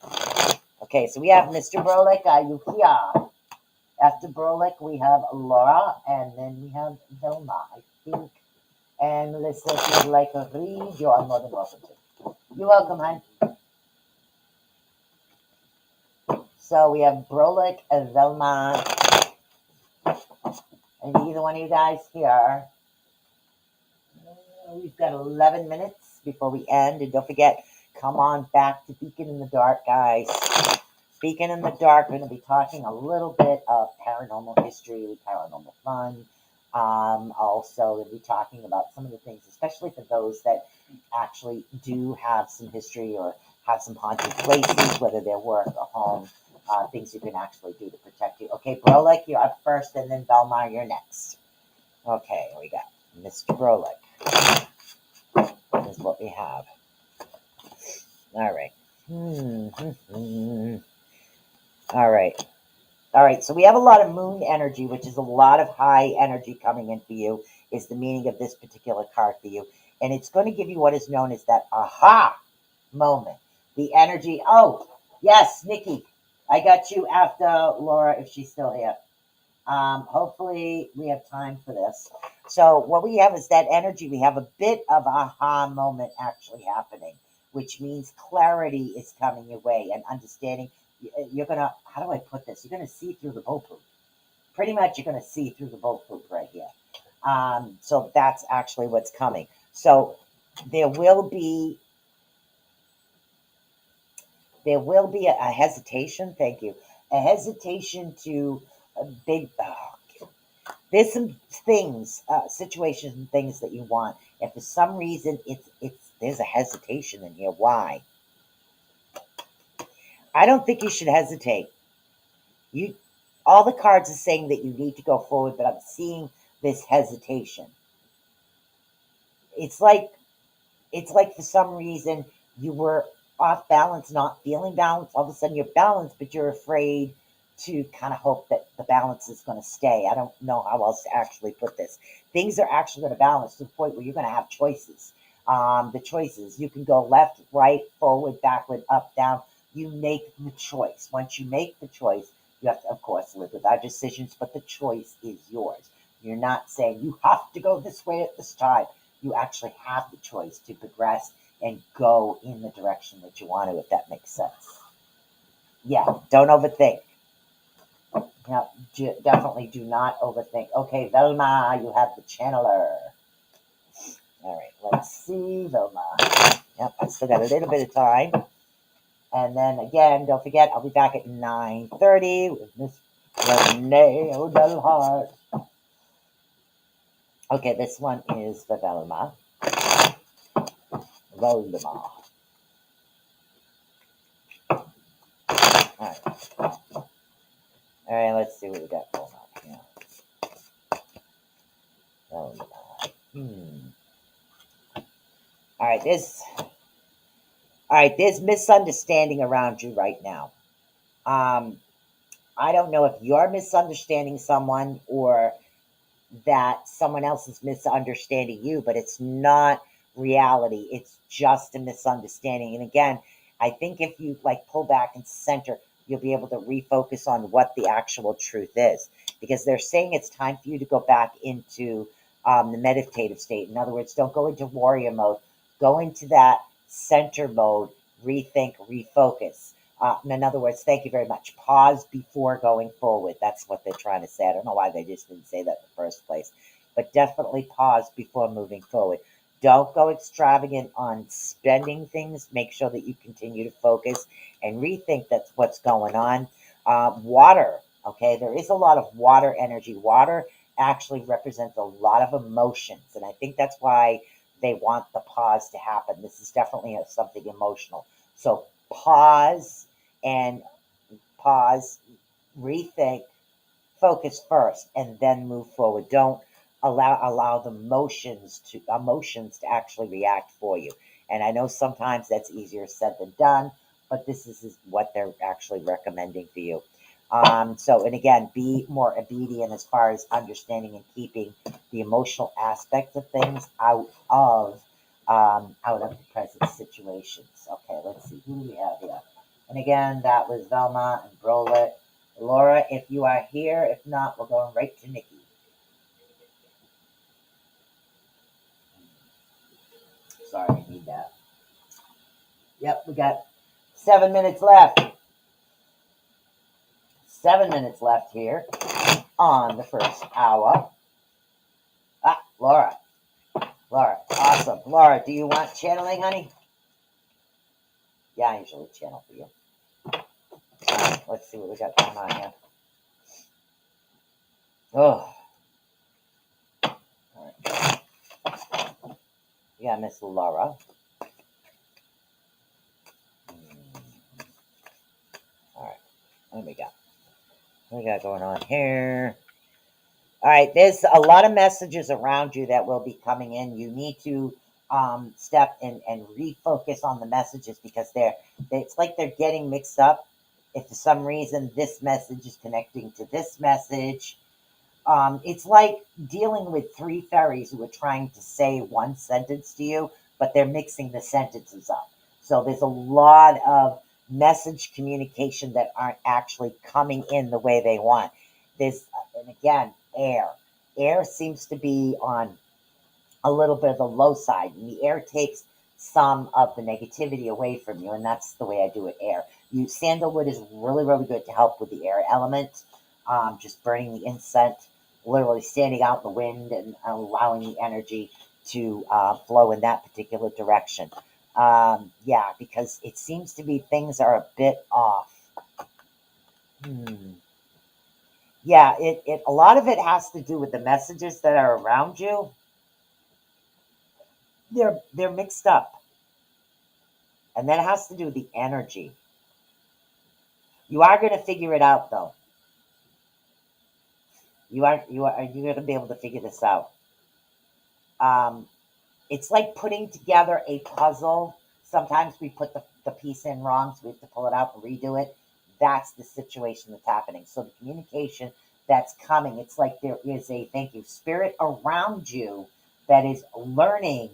Okay, so we have Mr. Brolick. Are you here? After Brolick, we have Laura, and then we have Vilma, I think. And Melissa, if you'd like a read, you are more than welcome to. You're welcome, hon. So we have Brolick and Vilma. And either one of you guys here. We've got 11 minutes before we end. And don't forget, come on back to Beacon in the Dark, guys. Beacon in the Dark, we're going to be talking a little bit of paranormal history, paranormal fun. Also, we'll be talking about some of the things, especially for those that actually do have some history or have some haunted places, whether they're work or home, things you can actually do to protect you. Okay, Brolick, you're up first, and then Belmar, you're next. Okay, we got Mr. Brolick. Is what we have. All right. All right. All right. So we have a lot of moon energy, which is a lot of high energy coming in for you, is the meaning of this particular card for you. And it's going to give you what is known as that aha moment. The energy. Oh, yes, Nikki. I got you after Laura, if she's still here. Hopefully we have time for this. So what we have is that energy. We have a bit of aha moment actually happening, which means clarity is coming your way and understanding. You're gonna, how do I put this? You're gonna see through the bullpoop. Pretty much, you're gonna see through the bullpoop right here. So that's actually what's coming. So there will be a hesitation. Thank you. A hesitation to a big. There's some things, situations and things that you want, and for some reason, it's there's a hesitation in here. Why? I don't think you should hesitate. You, all the cards are saying that you need to go forward, but I'm seeing this hesitation. It's like for some reason you were off balance, not feeling balanced. All of a sudden you're balanced, but you're afraid to kind of hope that the balance is going to stay. I don't know how else to actually put this. Things are actually going to balance to the point where you're going to have choices. The choices, you can go left, right, forward, backward, up, down. You make the choice. Once you make the choice, you have to, of course, live with our decisions, but the choice is yours. You're not saying you have to go this way at this time. You actually have the choice to progress and go in the direction that you want to, if that makes sense. Yeah, don't overthink. Now, definitely do not overthink. Okay, Velma, you have the channeler. All right, let's see, Velma. Yep, I still got a little bit of time. And then again, don't forget, I'll be back at 9:30 with Miss Renee O'Delhart. Okay, this one is for Velma. Voldemort. All right, let's see what we got going on here. Voldemort. All right, there's misunderstanding around you right now. I don't know if you're misunderstanding someone or that someone else is misunderstanding you, but it's not reality. It's just a misunderstanding. And again, I think if you like pull back and center, you'll be able to refocus on what the actual truth is, because they're saying it's time for you to go back into the meditative state. In other words, don't go into warrior mode. Go into that center mode, rethink, refocus. In other words, thank you very much. Pause before going forward. That's what they're trying to say. I don't know why they just didn't say that in the first place. But definitely pause before moving forward. Don't go extravagant on spending things. Make sure that you continue to focus and rethink that's what's going on. Water, okay? There is a lot of water energy. Water actually represents a lot of emotions. And I think that's why they want the pause to happen. This is definitely something emotional. So and pause, rethink, focus first, and then move forward. Don't allow the emotions to actually react for you. And I know sometimes that's easier said than done, but this is what they're actually recommending for you. And again, be more obedient as far as understanding and keeping the emotional aspect of things out of the present situations. Okay, let's see who we have here. And again, that was Velma and Brolet. Laura, if you are here, if not, we're going right to Nikki. Sorry, I need that. Yep, we got 7 minutes left. 7 minutes left here on the first hour. Laura. Laura, awesome. Laura, do you want channeling, honey? Yeah, I usually channel for you. Let's see what we got going on here. Oh. All right. Yeah, Miss Laura. All right. What do we got? What we got going on here? All right, there's a lot of messages around you that will be coming in. You need to step in and refocus on the messages because it's like they're getting mixed up. If for some reason this message is connecting to this message, it's like dealing with three fairies who are trying to say one sentence to you, but they're mixing the sentences up. So there's a lot of message communication that aren't actually coming in the way they want. And again, air. Air seems to be on a little bit of the low side, and the air takes some of the negativity away from you, and that's the way I do it. Air. Sandalwood is really, really good to help with the air element. Just burning the incense, literally standing out in the wind and allowing the energy to flow in that particular direction. Because it seems to be things are a bit off. Yeah, a lot of it has to do with the messages that are around you. They're mixed up. And that has to do with the energy. You are going to figure it out though. You're going to be able to figure this out. It's like putting together a puzzle. Sometimes we put the piece in wrong, so we have to pull it out and redo it. That's the situation that's happening. So the communication that's coming, it's like there is a spirit around you that is learning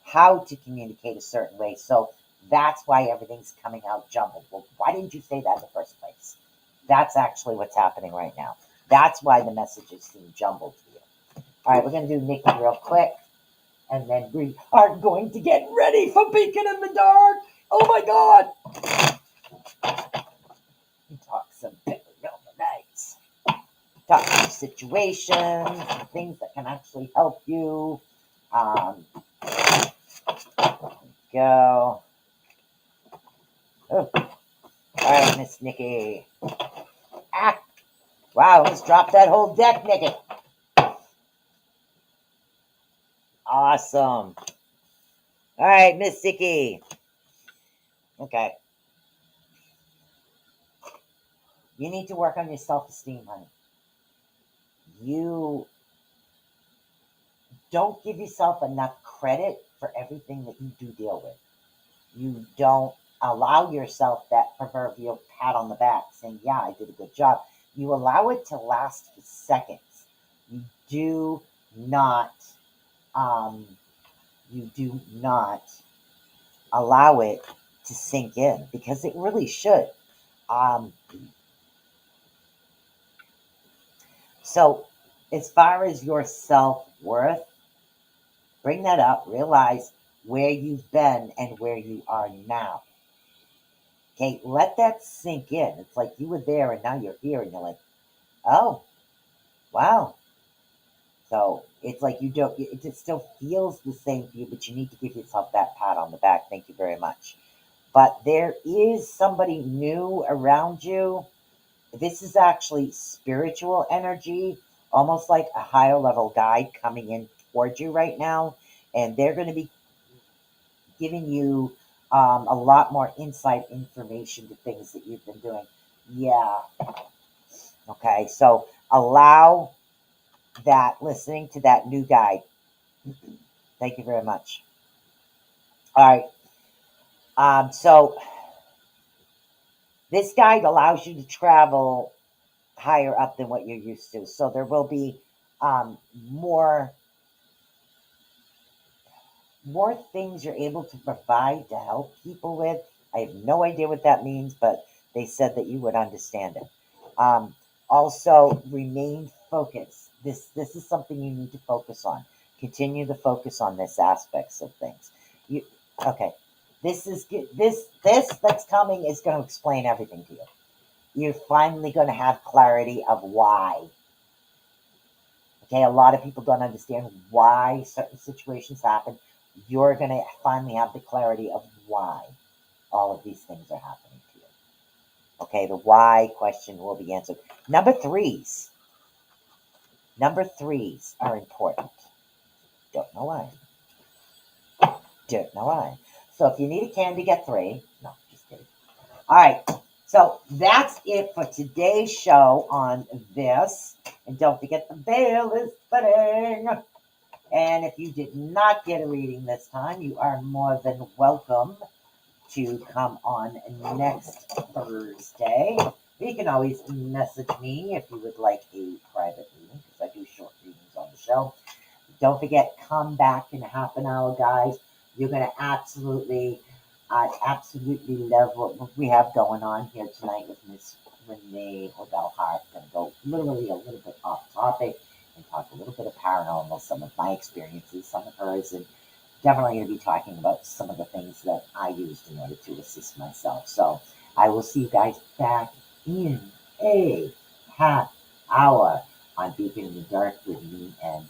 how to communicate a certain way. So that's why everything's coming out jumbled. Well, why didn't you say that in the first place? That's actually what's happening right now. That's why the messages seem jumbled to you. All right, we're going to do Nikki real quick. And then we are going to get ready for Beacon in the Dark. Oh my God. We talk some pepper on the nights. Talk some situations and things that can actually help you. Go. Oh. All right, Miss Nikki. Wow, let's drop that whole deck, Nikki. Awesome. All right, Miss Nikki. Okay. You need to work on your self-esteem, honey. You don't give yourself enough credit for everything that you do deal with. You don't allow yourself that proverbial pat on the back saying, yeah, I did a good job. You allow it to last for seconds. You do not allow it to sink in because it really should. So as far as your self-worth, bring that up, realize where you've been and where you are now. Okay, let that sink in. It's like you were there and now you're here and you're like, oh, wow. So it's like it just still feels the same for you, but you need to give yourself that pat on the back. Thank you very much. But there is somebody new around you. This is actually spiritual energy, almost like a higher level guide coming in towards you right now, and they're going to be giving you a lot more insight information to things that you've been doing. Yeah. Okay. So allow that listening to that new guide. Thank you very much. All right. So this guide allows you to travel higher up than what you're used to. So there will be um, more more things you're able to provide to help people with. I have no idea what that means, but they said that you would understand it. Um, Also, remain focused. This is something you need to focus on. Continue to focus on this aspects of things. You okay? This is this that's coming is going to explain everything to you. You're finally going to have clarity of why. Okay, a lot of people don't understand why certain situations happen. You're going to finally have the clarity of why all of these things are happening to you. Okay, the why question will be answered. Number threes are important. Don't know why. Don't know why. So if you need a candy, get three. No, just kidding. All right. So that's it for today's show on this. And don't forget the bell is spinning. And if you did not get a reading this time, you are more than welcome to come on next Thursday. You can always message me if you would like a private reading, because I do short readings on the show. Don't forget, come back in half an hour, guys. You're going to absolutely love what we have going on here tonight with Miss Renee Odell-Hart. Going to go literally a little bit off topic and talk a little bit of paranormal, some of my experiences, some of hers, and definitely going to be talking about some of the things that I used in order to assist myself. So I will see you guys back in a half hour on Beacon in the Dark with me and